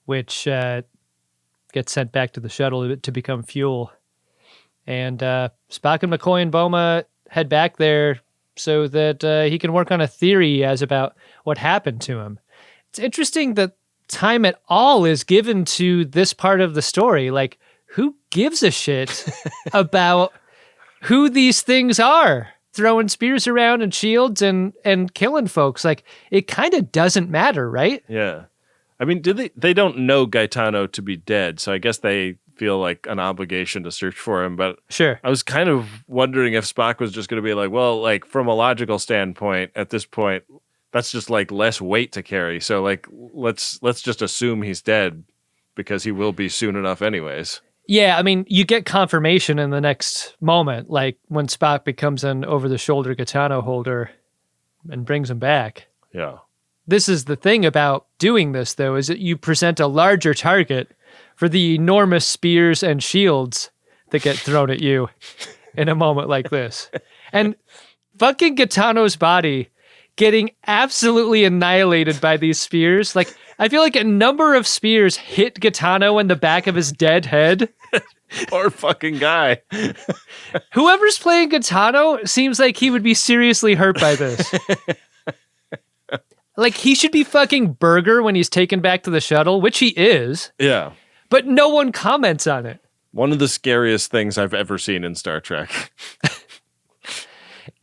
S4: which gets sent back to the shuttle to become fuel. And Spock and McCoy and Boma head back there so that he can work on a theory he has about what happened to him. It's interesting that time at all is given to this part of the story. Like, who gives a shit about who these things are? Throwing spears around and shields and killing folks. Like, it kind of doesn't matter, right?
S5: Yeah. I mean, they don't know Gaetano to be dead, so I guess they feel like an obligation to search for him. But
S4: sure,
S5: I was kind of wondering if Spock was just going to be like, well, like, from a logical standpoint, at this point, that's just, like, less weight to carry. So, like, let's just assume he's dead because he will be soon enough anyways.
S4: Yeah, I mean, you get confirmation in the next moment, like when Spock becomes an over-the-shoulder Gaetano holder and brings him back.
S5: Yeah.
S4: This is the thing about doing this, though, is that you present a larger target for the enormous spears and shields that get thrown at you in a moment like this. And fucking Gaetano's body getting absolutely annihilated by these spears. Like, I feel like a number of spears hit Gaetano in the back of his dead head.
S5: Poor fucking guy.
S4: Whoever's playing Gaetano seems like he would be seriously hurt by this. Like, he should be fucking Burger when he's taken back to the shuttle, which he is.
S5: Yeah.
S4: But no one comments on it.
S5: One of the scariest things I've ever seen in Star Trek.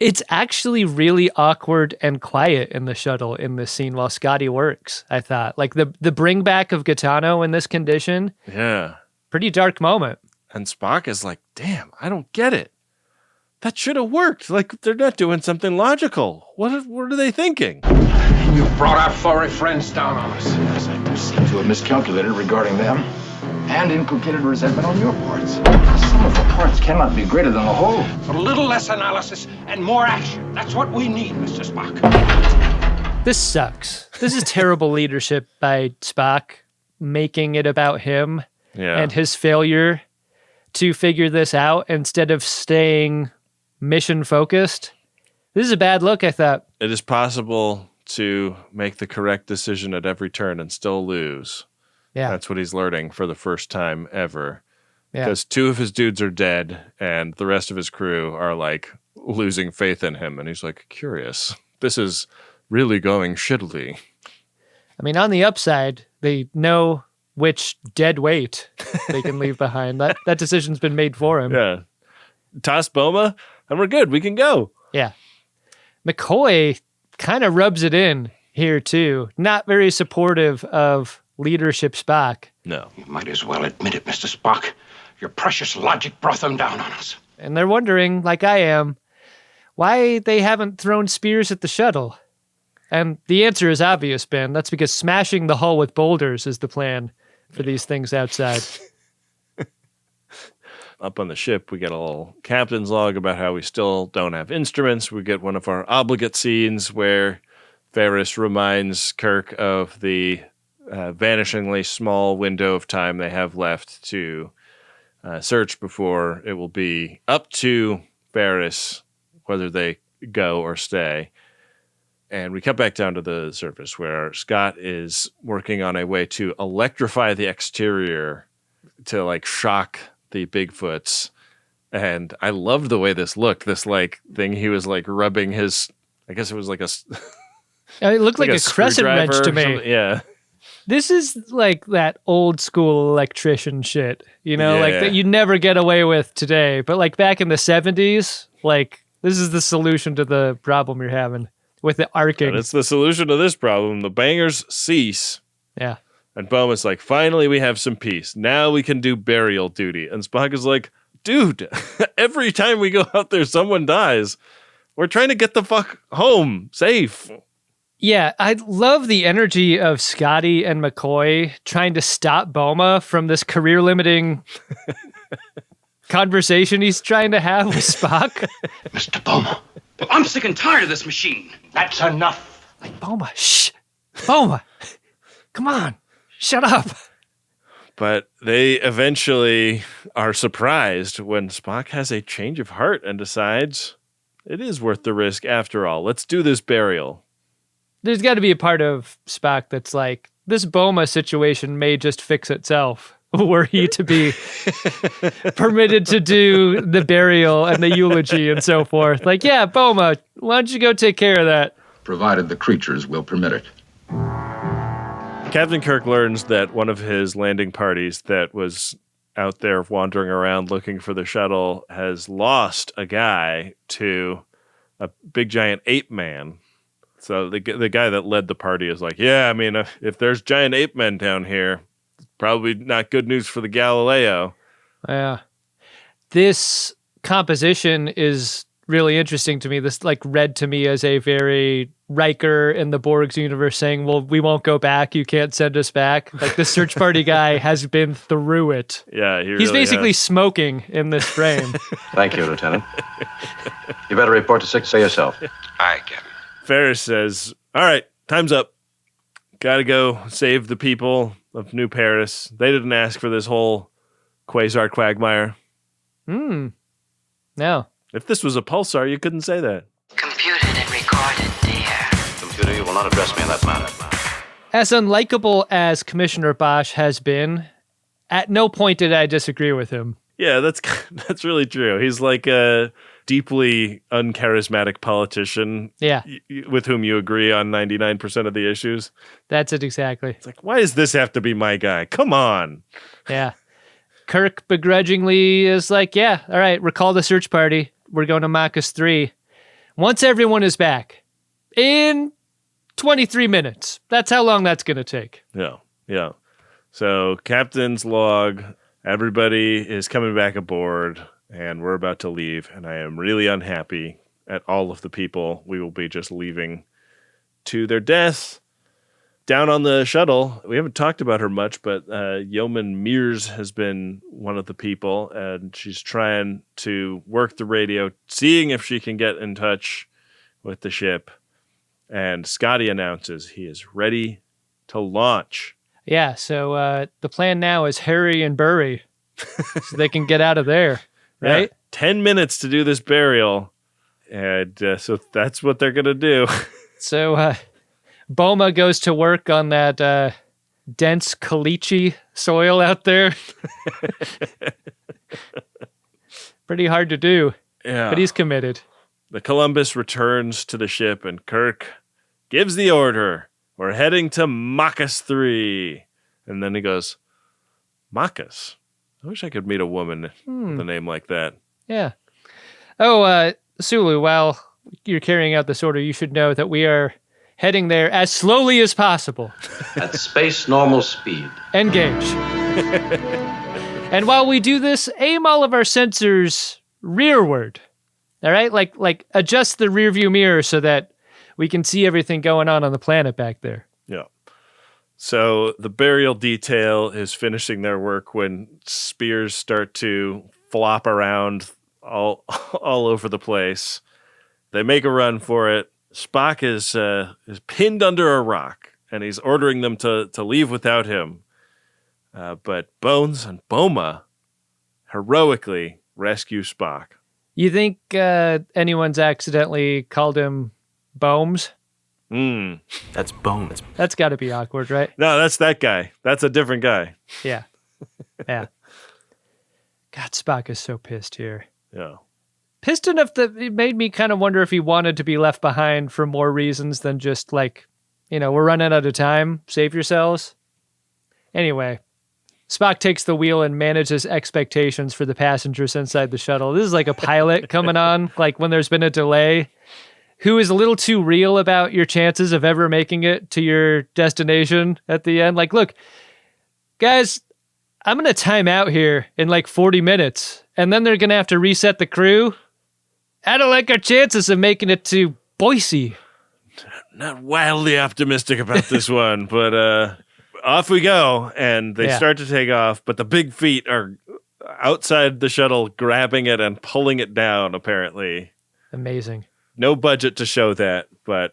S4: It's actually really awkward and quiet in the shuttle in this scene while Scotty works, I thought. Like, the bring back of Gaetano in this condition.
S5: Yeah.
S4: Pretty dark moment.
S5: And Spock is like, damn, I don't get it. That should have worked. Like, they're not doing something logical. What are they thinking?
S8: You brought our furry friends down on us. Yes, I seem to have miscalculated regarding them and inculcated resentment on your parts. Some of the parts cannot be greater than the whole. A little less analysis and more action. That's what we need, Mr. Spock.
S4: This sucks. This is terrible leadership by Spock, making it about him and his failure to figure this out instead of staying mission focused. This is a bad look, I thought.
S5: It is possible to make the correct decision at every turn and still lose.
S4: Yeah.
S5: That's what he's learning for the first time ever.
S4: Yeah.
S5: Because 2 of his dudes are dead and the rest of his crew are like losing faith in him. And he's like, curious. This is really going shittily.
S4: I mean, on the upside, they know which dead weight they can leave behind. That decision's been made for him.
S5: Yeah. Toss Boma and we're good. We can go.
S4: Yeah. McCoy kind of rubs it in here too. Not very supportive of leadership Spock.
S5: No.
S8: You might as well admit it, Mr. Spock. Your precious logic brought them down on us.
S4: And they're wondering, like I am, why they haven't thrown spears at the shuttle. And the answer is obvious, Ben. That's because smashing the hull with boulders is the plan for these things outside.
S5: Up on the ship, we get a little captain's log about how we still don't have instruments. We get one of our obligate scenes where Ferris reminds Kirk of the vanishingly small window of time they have left to search before it will be up to Ferris whether they go or stay. And we cut back down to the surface where Scott is working on a way to electrify the exterior to like shock the Bigfoots. And I loved the way this looked. This like thing he was like rubbing his, I guess it was like a...
S4: It looked like a crescent wrench to me.
S5: Yeah.
S4: This is like that old school electrician shit, you know, like that you never get away with today. But like back in the 70s, like this is the solution to the problem you're having with the arcing.
S5: And it's the solution to this problem. The bangers cease.
S4: Yeah.
S5: And Boma's like, finally we have some peace. Now we can do burial duty. And Spock is like, dude, every time we go out there, someone dies. We're trying to get the fuck home safe.
S4: Yeah, I love the energy of Scotty and McCoy trying to stop Boma from this career-limiting conversation he's trying to have with Spock.
S9: Mr. Boma, I'm sick and tired of this machine.
S8: That's enough.
S4: Like, Boma, shh. Boma, come on, shut up.
S5: But they eventually are surprised when Spock has a change of heart and decides it is worth the risk after all. Let's do this burial.
S4: There's got to be a part of Spock that's like, this Boma situation may just fix itself were he to be permitted to do the burial and the eulogy and so forth. Like, yeah, Boma, why don't you go take care of that?
S7: Provided the creatures will permit it.
S5: Captain Kirk learns that one of his landing parties that was out there wandering around looking for the shuttle has lost a guy to a big giant ape man. So the guy that led the party is like, yeah, I mean, if there's giant ape men down here, it's probably not good news for the Galileo.
S4: Yeah. This composition is really interesting to me. This like read to me as a very Riker in the Borg's universe saying, well, we won't go back. You can't send us back. Like the search party guy has been through it.
S5: Yeah.
S4: He's really basically smoking in this frame.
S11: Thank you, Lieutenant. You better report to 6 yourself.
S8: Aye, Captain.
S5: Ferris says, all right, time's up. Got to go save the people of New Paris. They didn't ask for this whole quasar quagmire.
S4: No.
S5: If this was a pulsar, you couldn't say that.
S10: Computed and recorded, dear.
S11: will not address me in that matter.
S4: As unlikable as Commissioner Bosch has been, at no point did I disagree with him.
S5: Yeah, that's really true. He's like a deeply uncharismatic politician with whom you agree on 99% of the issues.
S4: That's it exactly.
S5: It's like, why does this have to be my guy? Come on.
S4: Yeah. Kirk begrudgingly is like, yeah, all right, recall the search party. We're going to Marcus 3. Once everyone is back in 23 minutes. That's how long that's going to take.
S5: Yeah. So captain's log, everybody is coming back aboard, and we're about to leave, and I am really unhappy at all of the people we will be just leaving to their death. Down on the shuttle, we haven't talked about her much, but Yeoman Mears has been one of the people, and she's trying to work the radio, seeing if she can get in touch with the ship. And Scotty announces he is ready to launch.
S4: Yeah, so the plan now is hurry and bury so they can get out of there, right?
S5: Yeah, 10 minutes to do this burial, and so that's what they're going to do.
S4: So Boma goes to work on that dense caliche soil out there. Pretty hard to do, but he's committed.
S5: The Columbus returns to the ship, and Kirk gives the order. We're heading to Marcus 3. And then he goes, Marcus? I wish I could meet a woman with a name like that.
S4: Yeah. Oh, Sulu, while you're carrying out this order, you should know that we are heading there as slowly as possible.
S11: At space normal speed.
S4: Engage. And while we do this, aim all of our sensors rearward. All right? Like adjust the rear view mirror so that we can see everything going on the planet back there.
S5: Yeah. So the burial detail is finishing their work when spears start to flop around all over the place. They make a run for it. Spock is pinned under a rock, and he's ordering them to leave without him. But Bones and Boma heroically rescue Spock.
S4: You think anyone's accidentally called him Bones?
S12: That's Bones.
S4: That's got to be awkward, right?
S5: No, that's that guy. That's a different guy.
S4: Yeah. God, Spock is so pissed here.
S5: Yeah.
S4: Pissed enough that it made me kind of wonder if he wanted to be left behind for more reasons than just like, we're running out of time. Save yourselves. Anyway, Spock takes the wheel and manages expectations for the passengers inside the shuttle. This is like a pilot coming on, like when there's been a delay, who is a little too real about your chances of ever making it to your destination at the end. Like, look, guys, I'm going to time out here in like 40 minutes, and then they're going to have to reset the crew. I don't like our chances of making it to Boise.
S5: Not wildly optimistic about this one, but off we go. And they start to take off, but the big feet are outside the shuttle, grabbing it and pulling it down, apparently.
S4: Amazing.
S5: No budget to show that, but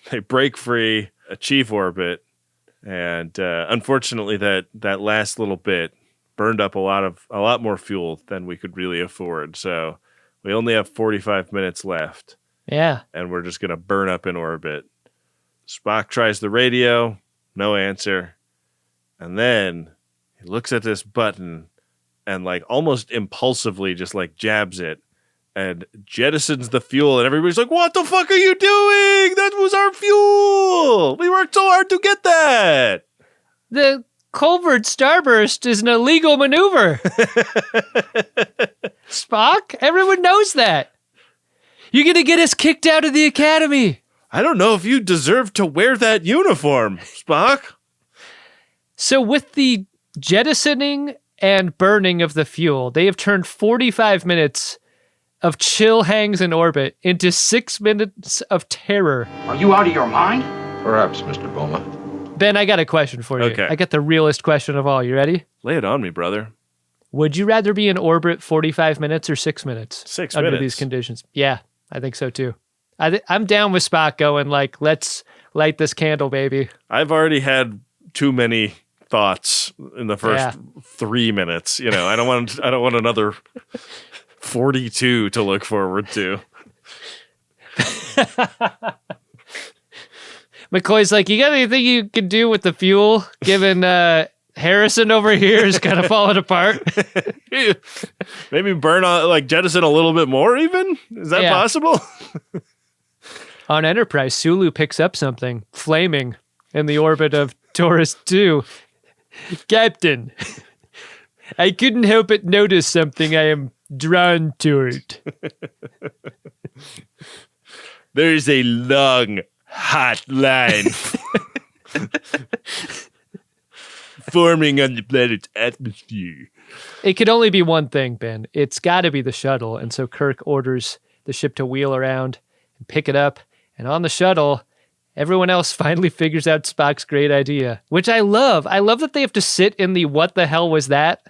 S5: they break free, achieve orbit, and unfortunately that last little bit burned up a lot more fuel than we could really afford. So we only have 45 minutes left.
S4: Yeah.
S5: And we're just going to burn up in orbit. Spock tries the radio, no answer. And then he looks at this button and like almost impulsively just like jabs it and jettisons the fuel. And everybody's like, what the fuck are you doing? That was our fuel. We worked so hard to get that.
S4: The Culvert starburst is an illegal maneuver. Spock, everyone knows that. You're going to get us kicked out of the academy.
S5: I don't know if you deserve to wear that uniform, Spock.
S4: So with the jettisoning and burning of the fuel, they have turned 45 minutes of chill hangs in orbit into 6 minutes of terror.
S9: Are you out of your mind?
S8: Perhaps, Mr. Boma.
S4: Ben, I got a question for you.
S5: Okay.
S4: I got the realest question of all. You ready?
S5: Lay it on me, brother.
S4: Would you rather be in orbit 45 minutes or 6 minutes?
S5: 6
S4: under
S5: minutes.
S4: These conditions? Yeah, I think so too. I'm down with Spock going like, let's light this candle, baby.
S5: I've already had too many thoughts in the first 3 minutes. I don't want another 42 to look forward to.
S4: McCoy's like, you got anything you can do with the fuel, given Harrison over here is kind of falling apart?
S5: Maybe burn on, like, jettison a little bit more even? Is that possible?
S4: On Enterprise, Sulu picks up something flaming in the orbit of Taurus 2. Captain, I couldn't help but notice something I am drawn toward.
S5: There's a long, hot line forming on the planet's atmosphere.
S4: It could only be one thing, Ben. It's got to be the shuttle. And so Kirk orders the ship to wheel around and pick it up. And on the shuttle, everyone else finally figures out Spock's great idea, which I love. I love that they have to sit in the what the hell was that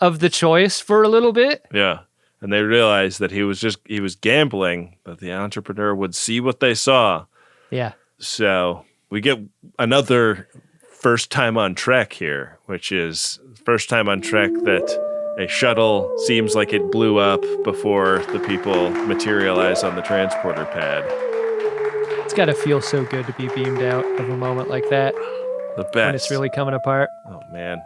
S4: of the choice for a little bit.
S5: Yeah. And they realized that he was gambling, but the entrepreneur would see what they saw.
S4: Yeah.
S5: So we get another first time on Trek here, which is first time on Trek that a shuttle seems like it blew up before the people materialize on the transporter pad.
S4: It's got to feel so good to be beamed out of a moment like that.
S5: The best.
S4: When it's really coming apart.
S5: Oh, man.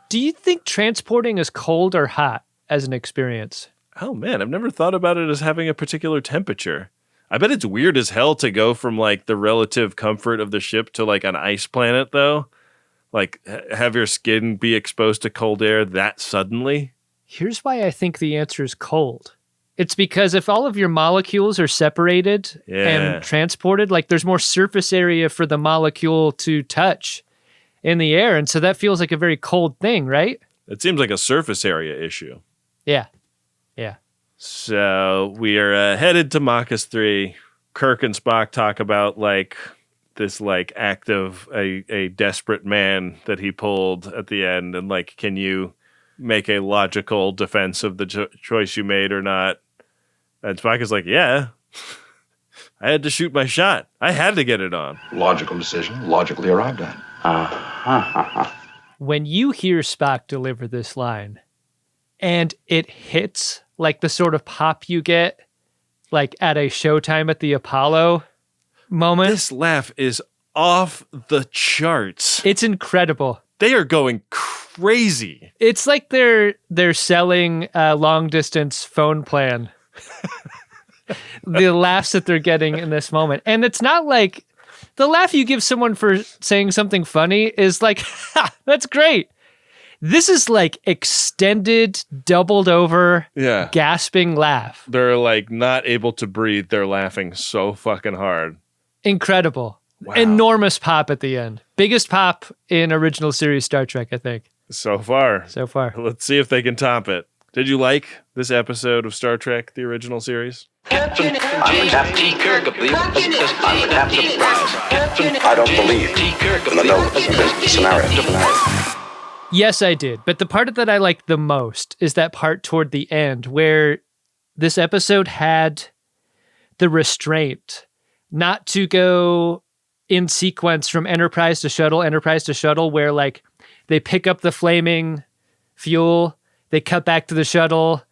S4: Do you think transporting is cold or hot as an experience?
S5: Oh, man, I've never thought about it as having a particular temperature. I bet it's weird as hell to go from, like, the relative comfort of the ship to, like, an ice planet, though. Like, have your skin be exposed to cold air that suddenly.
S4: Here's why I think the answer is cold. It's because if all of your molecules are separated and transported, like, there's more surface area for the molecule to touch in the air. And so that feels like a very cold thing, right?
S5: It seems like a surface area issue.
S4: Yeah. Yeah.
S5: So we are headed to Machus 3. Kirk and Spock talk about, like, this, like, act of a desperate man that he pulled at the end. And, like, can you make a logical defense of the choice you made or not? And Spock is like, yeah, I had to shoot my shot. I had to get it on.
S8: Logical decision, logically arrived at.
S4: When you hear Spock deliver this line and it hits like the sort of pop you get like at a Showtime at the Apollo moment.
S5: This laugh is off the charts.
S4: It's incredible.
S5: They are going crazy.
S4: It's like they're selling a long distance phone plan. The laughs that they're getting in this moment. And it's not like the laugh you give someone for saying something funny is like, ha, that's great. This is like extended, doubled over, gasping laugh.
S5: They're like not able to breathe. They're laughing so fucking hard.
S4: Incredible.
S5: Wow.
S4: Enormous pop at the end. Biggest pop in original series Star Trek, I think.
S5: So far. Let's see if they can top it. Did you like this episode of Star Trek, the original series?
S3: Captain James T. Kirk, I believe, I'm Captain Surprise.
S11: I don't believe in the notes of this scenario.
S4: Yes, I did. But the part that I liked the most is that part toward the end where this episode had the restraint not to go in sequence from Enterprise to shuttle, where like they pick up the flaming fuel, they cut back to the shuttle.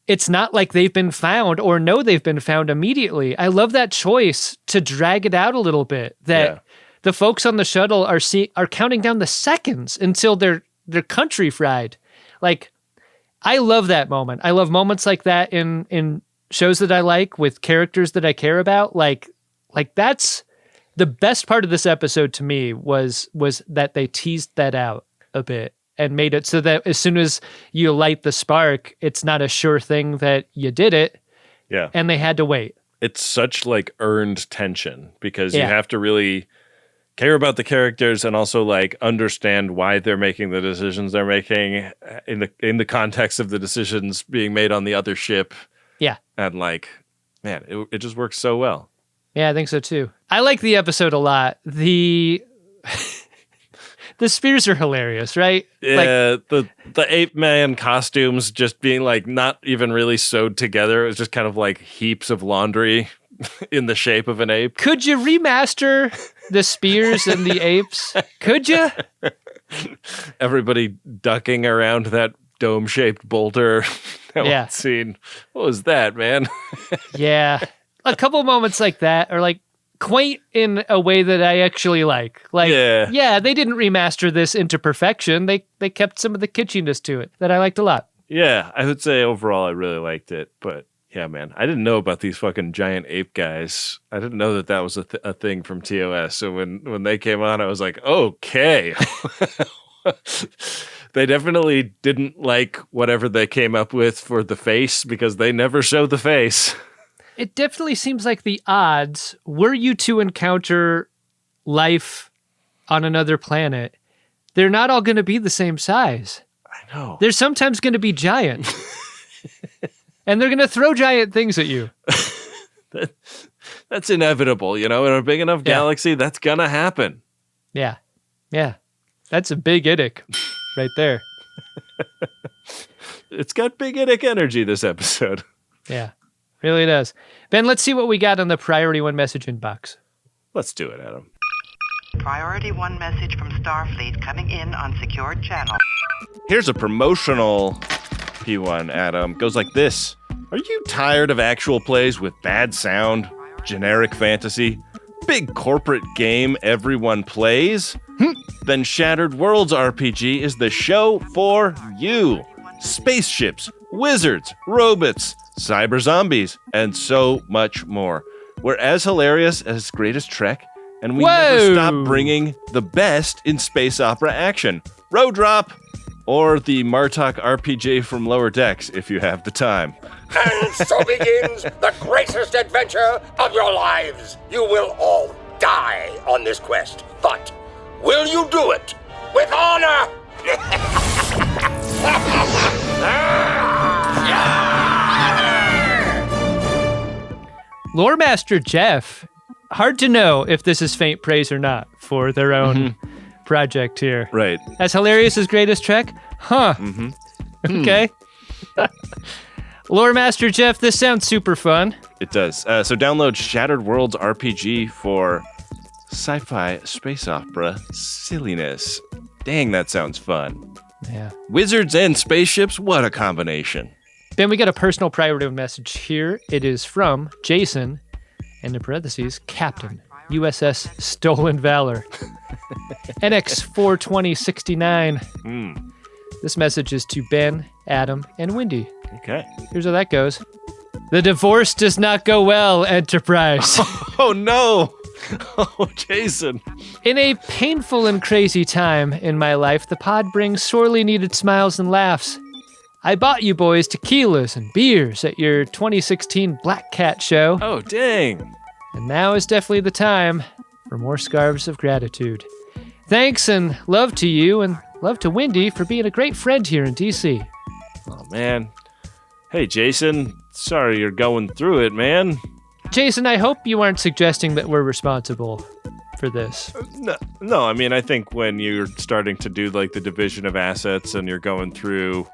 S4: It's not like they've been found or know they've been found immediately. I love that choice to drag it out a little bit, that the folks on the shuttle are counting down the seconds until they're country fried. Like, I love that moment. I love moments like that in shows that I like with characters that I care about. Like that's the best part of this episode to me was that they teased that out a bit and made it so that as soon as you light the spark, it's not a sure thing that you did it.
S5: Yeah.
S4: And they had to wait.
S5: It's such like earned tension because you have to really care about the characters and also like understand why they're making the decisions they're making in the context of the decisions being made on the other ship.
S4: Yeah.
S5: And like, man, it just works so well.
S4: Yeah, I think so too. I like the episode a lot. The spears are hilarious, right?
S5: Yeah, like, the ape man costumes just being like not even really sewed together. It was just kind of like heaps of laundry in the shape of an ape.
S4: Could you remaster the spears and the apes? Could you?
S5: Everybody ducking around that dome-shaped boulder. That one scene. What was that, man?
S4: Yeah. A couple moments like that, or like quaint in a way that I actually like. Like,
S5: yeah,
S4: they didn't remaster this into perfection. They kept some of the kitschiness to it that I liked a lot.
S5: Yeah, I would say overall I really liked it, but yeah, man, I didn't know about these fucking giant ape guys. I didn't know that was a thing from TOS. So when they came on, I was like, okay. They definitely didn't like whatever they came up with for the face because they never show the face.
S4: It definitely seems like the odds, were you to encounter life on another planet, they're not all going to be the same size.
S5: I know.
S4: They're sometimes going to be giant. And they're going to throw giant things at you.
S5: That's inevitable, in a big enough galaxy, that's going to happen.
S4: Yeah. Yeah. That's a big IDIC right there.
S5: It's got big IDIC energy, this episode.
S4: Yeah, really does. Ben, let's see what we got on the Priority 1 message inbox.
S5: Let's do it, Adam.
S13: Priority 1 message from Starfleet coming in on secured channel.
S5: Here's a promotional P1, Adam. Goes like this. Are you tired of actual plays with bad sound, generic fantasy, big corporate game everyone plays? Then Shattered Worlds RPG is the show for you. Spaceships, wizards, robots, cyber zombies, and so much more. We're as hilarious as Greatest Trek, and we never stop bringing the best in space opera action. Road Drop, or the Martok RPG from Lower Decks, if you have the time.
S14: And so begins the greatest adventure of your lives. You will all die on this quest, but will you do it with honor?
S4: Lore Master Jeff, hard to know if this is faint praise or not for their own project here.
S5: Right.
S4: As hilarious as Greatest Trek? Huh. Okay. Lore Master Jeff, this sounds super fun.
S5: It does. So download Shattered Worlds RPG for sci-fi space opera silliness. Dang, that sounds fun.
S4: Yeah.
S5: Wizards and spaceships, what a combination.
S4: Then we got a personal priority message here. It is from Jason, and in parentheses, Captain, USS Stolen Valor. NX 42069. This message is to Ben, Adam, and Wynde.
S5: Okay.
S4: Here's how that goes. The divorce does not go well, Enterprise.
S5: Oh, no. Oh, Jason.
S4: In a painful and crazy time in my life, the pod brings sorely needed smiles and laughs. I bought you boys tequilas and beers at your 2016 Black Cat show.
S5: Oh, dang.
S4: And now is definitely the time for more scarves of gratitude. Thanks and love to you, and love to Wynde for being a great friend here in DC.
S5: Oh, man. Hey, Jason. Sorry you're going through it, man.
S4: Jason, I hope you aren't suggesting that we're responsible for this.
S5: No, I mean, I think when you're starting to do like the division of assets and you're going through,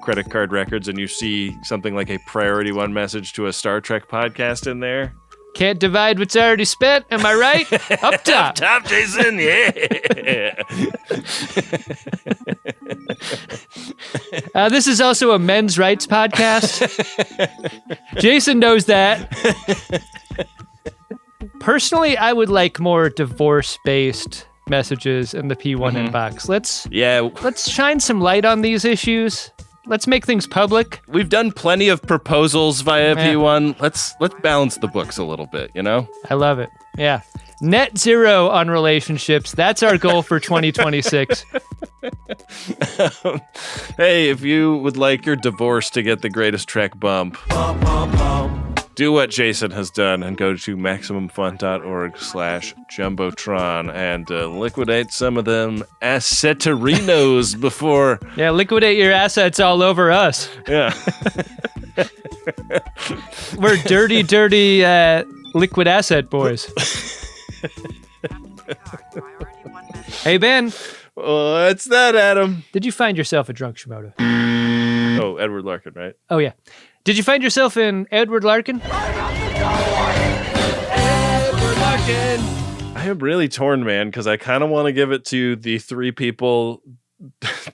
S5: credit card records and you see something like a Priority 1 message to a Star Trek podcast in there.
S4: Can't divide what's already spent, am I right? Up top.
S5: Up top, Jason, yeah.
S4: This is also a men's rights podcast. Jason knows that. Personally, I would like more divorce-based messages in the P1 inbox. Let's shine some light on these issues. Let's make things public.
S5: We've done plenty of proposals via P1. Let's balance the books a little bit,
S4: I love it. Yeah. Net zero on relationships. That's our goal for 2026.
S5: Hey, if you would like your divorce to get the Greatest Trek bump, do what Jason has done and go to MaximumFun.org/Jumbotron and liquidate some of them asseterinos before...
S4: Yeah, liquidate your assets all over us.
S5: Yeah.
S4: We're dirty, liquid asset boys. Hey, Ben.
S5: What's that, Adam?
S4: Did you find yourself a drunk Shimoda?
S5: Oh, Edward Larkin, right?
S4: Oh, yeah. Did you find yourself in Edward Larkin?
S5: Edward Larkin! I am really torn, man, because I kind of want to give it to the 3 people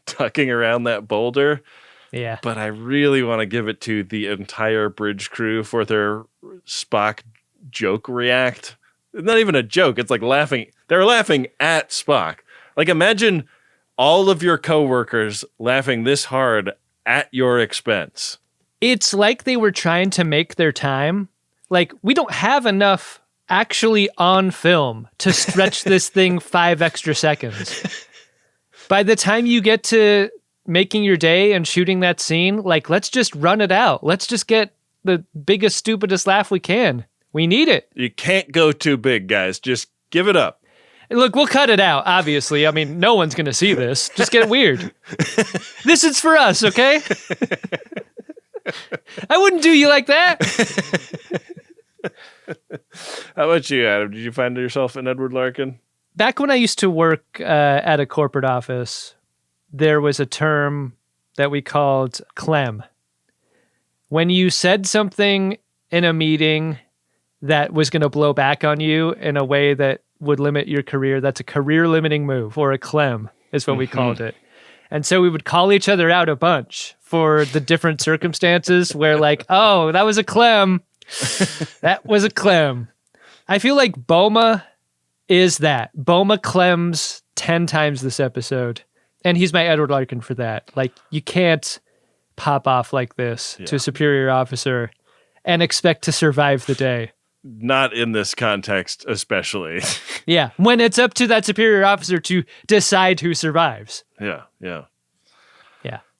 S5: tucking around that boulder.
S4: Yeah.
S5: But I really want to give it to the entire bridge crew for their Spock joke react It's not even a joke. It's like laughing. They're laughing at Spock. Like, imagine all of your coworkers laughing this hard at your expense.
S4: It's like they were trying to make their time. Like, we don't have enough actually on film to stretch this thing 5 extra seconds. By the time you get to making your day and shooting that scene, like, let's just run it out. Let's just get the biggest, stupidest laugh we can. We need it.
S5: You can't go too big, guys. Just give it up.
S4: Look, we'll cut it out, obviously. I mean, no one's going to see this. Just get weird. This is for us, okay? I wouldn't do you like that.
S5: How about you, Adam? Did you find yourself an Edward Larkin?
S4: Back when I used to work at a corporate office, there was a term that we called clem. When you said something in a meeting that was going to blow back on you in a way that would limit your career, that's a career-limiting move, or a clem is what we called it. And so we would call each other out a bunch for the different circumstances where, like, oh, that was a clem. That was a clem. I feel like Boma is that. Boma clems 10 times this episode. And he's my Edward Larkin for that. Like, you can't pop off like this to a superior officer and expect to survive the day.
S5: Not in this context, especially.
S4: Yeah, when it's up to that superior officer to decide who survives.
S5: Yeah.
S4: Yeah.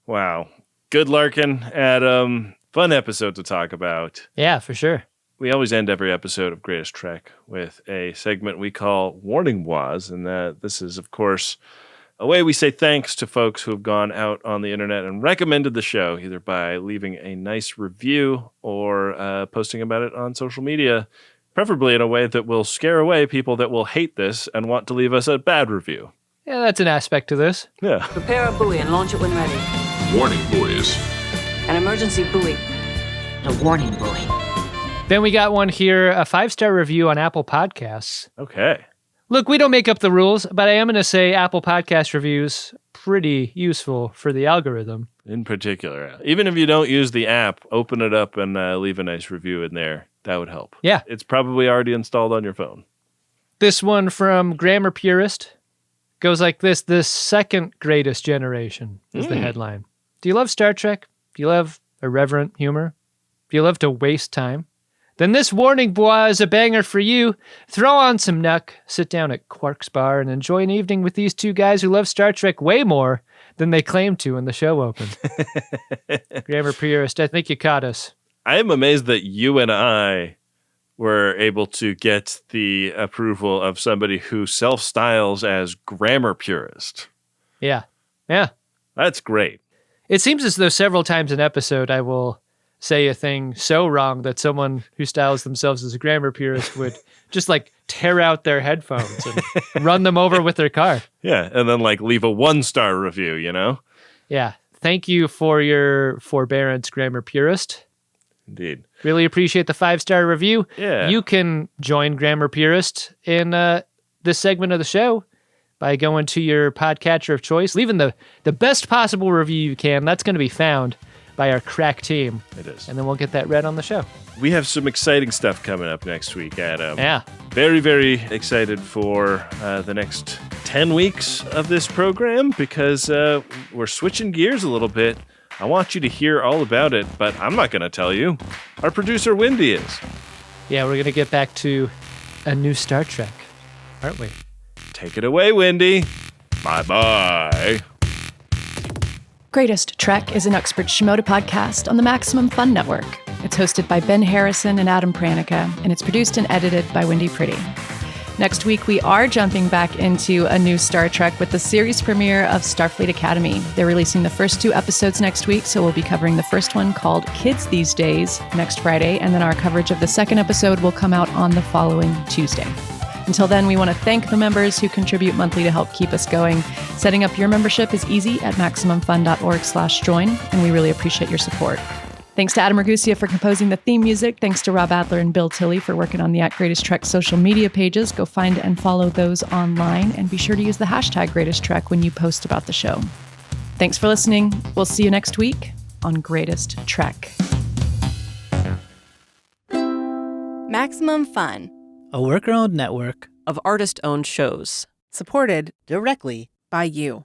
S5: Wow. Good Larkin, Adam. Fun episode to talk about.
S4: Yeah, for sure.
S5: We always end every episode of Greatest Trek with a segment we call Warning Was, and this is, of course, a way we say thanks to folks who have gone out on the internet and recommended the show, either by leaving a nice review or posting about it on social media, preferably in a way that will scare away people that will hate this and want to leave us a bad review.
S4: Yeah, that's an aspect to this.
S5: Yeah.
S15: Prepare a buoy and launch it when ready.
S7: Warning buoys.
S15: An emergency buoy. A warning buoy.
S4: Then we got one here, a 5-star review on Apple Podcasts.
S5: Okay.
S4: Look, we don't make up the rules, but I am going to say Apple Podcast reviews pretty useful for the algorithm.
S5: In particular. Even if you don't use the app, open it up and leave a nice review in there. That would help.
S4: Yeah.
S5: It's probably already installed on your phone.
S4: This one from Grammar Purist goes like this: the second greatest generation is the headline. Do you love Star Trek? Do you love irreverent humor? Do you love to waste time? Then this Warning Bois is a banger for you. Throw on some Nuck, sit down at Quark's Bar, and enjoy an evening with these two guys who love Star Trek way more than they claimed to when the show opened. Grammar Purist, I think you caught us.
S5: I am amazed that you and I were able to get the approval of somebody who self-styles as Grammar Purist.
S4: Yeah.
S5: That's great.
S4: It seems as though several times an episode I will say a thing so wrong that someone who styles themselves as a grammar purist would just like tear out their headphones and run them over with their car.
S5: Yeah, and then like leave a 1-star review, you know?
S4: Yeah. Thank you for your forbearance, grammar purist.
S5: Indeed.
S4: Really appreciate the 5-star review.
S5: Yeah.
S4: You can join Grammar Purist in this segment of the show by going to your podcatcher of choice, leaving the best possible review you can. That's going to be found by our crack team.
S5: It is.
S4: And then we'll get that read on the show.
S5: We have some exciting stuff coming up next week, Adam.
S4: Yeah.
S5: Very, very excited for the next 10 weeks of this program because we're switching gears a little bit. I want you to hear all about it, but I'm not going to tell you. Our producer, Wynde, is.
S4: Yeah, we're going to get back to a new Star Trek, aren't we?
S5: Take it away, Wynde. Bye-bye.
S16: Greatest Trek is an Uxbridge Shimoda podcast on the Maximum Fun Network. It's hosted by Ben Harrison and Adam Pranica, and it's produced and edited by Wynde Priddy. Next week, we are jumping back into a new Star Trek with the series premiere of Starfleet Academy. They're releasing the first 2 episodes next week, so we'll be covering the first one called Kids These Days next Friday, and then our coverage of the second episode will come out on the following Tuesday. Until then, we want to thank the members who contribute monthly to help keep us going. Setting up your membership is easy at MaximumFun.org/join, and we really appreciate your support. Thanks to Adam Ragusia for composing the theme music. Thanks to Rob Adler and Bill Tilley for working on the @Greatest Trek social media pages. Go find and follow those online, and be sure to use the hashtag Greatest Trek when you post about the show. Thanks for listening. We'll see you next week on Greatest Trek.
S17: Maximum Fun, a worker-owned network
S18: of artist-owned shows.
S19: Supported directly by you.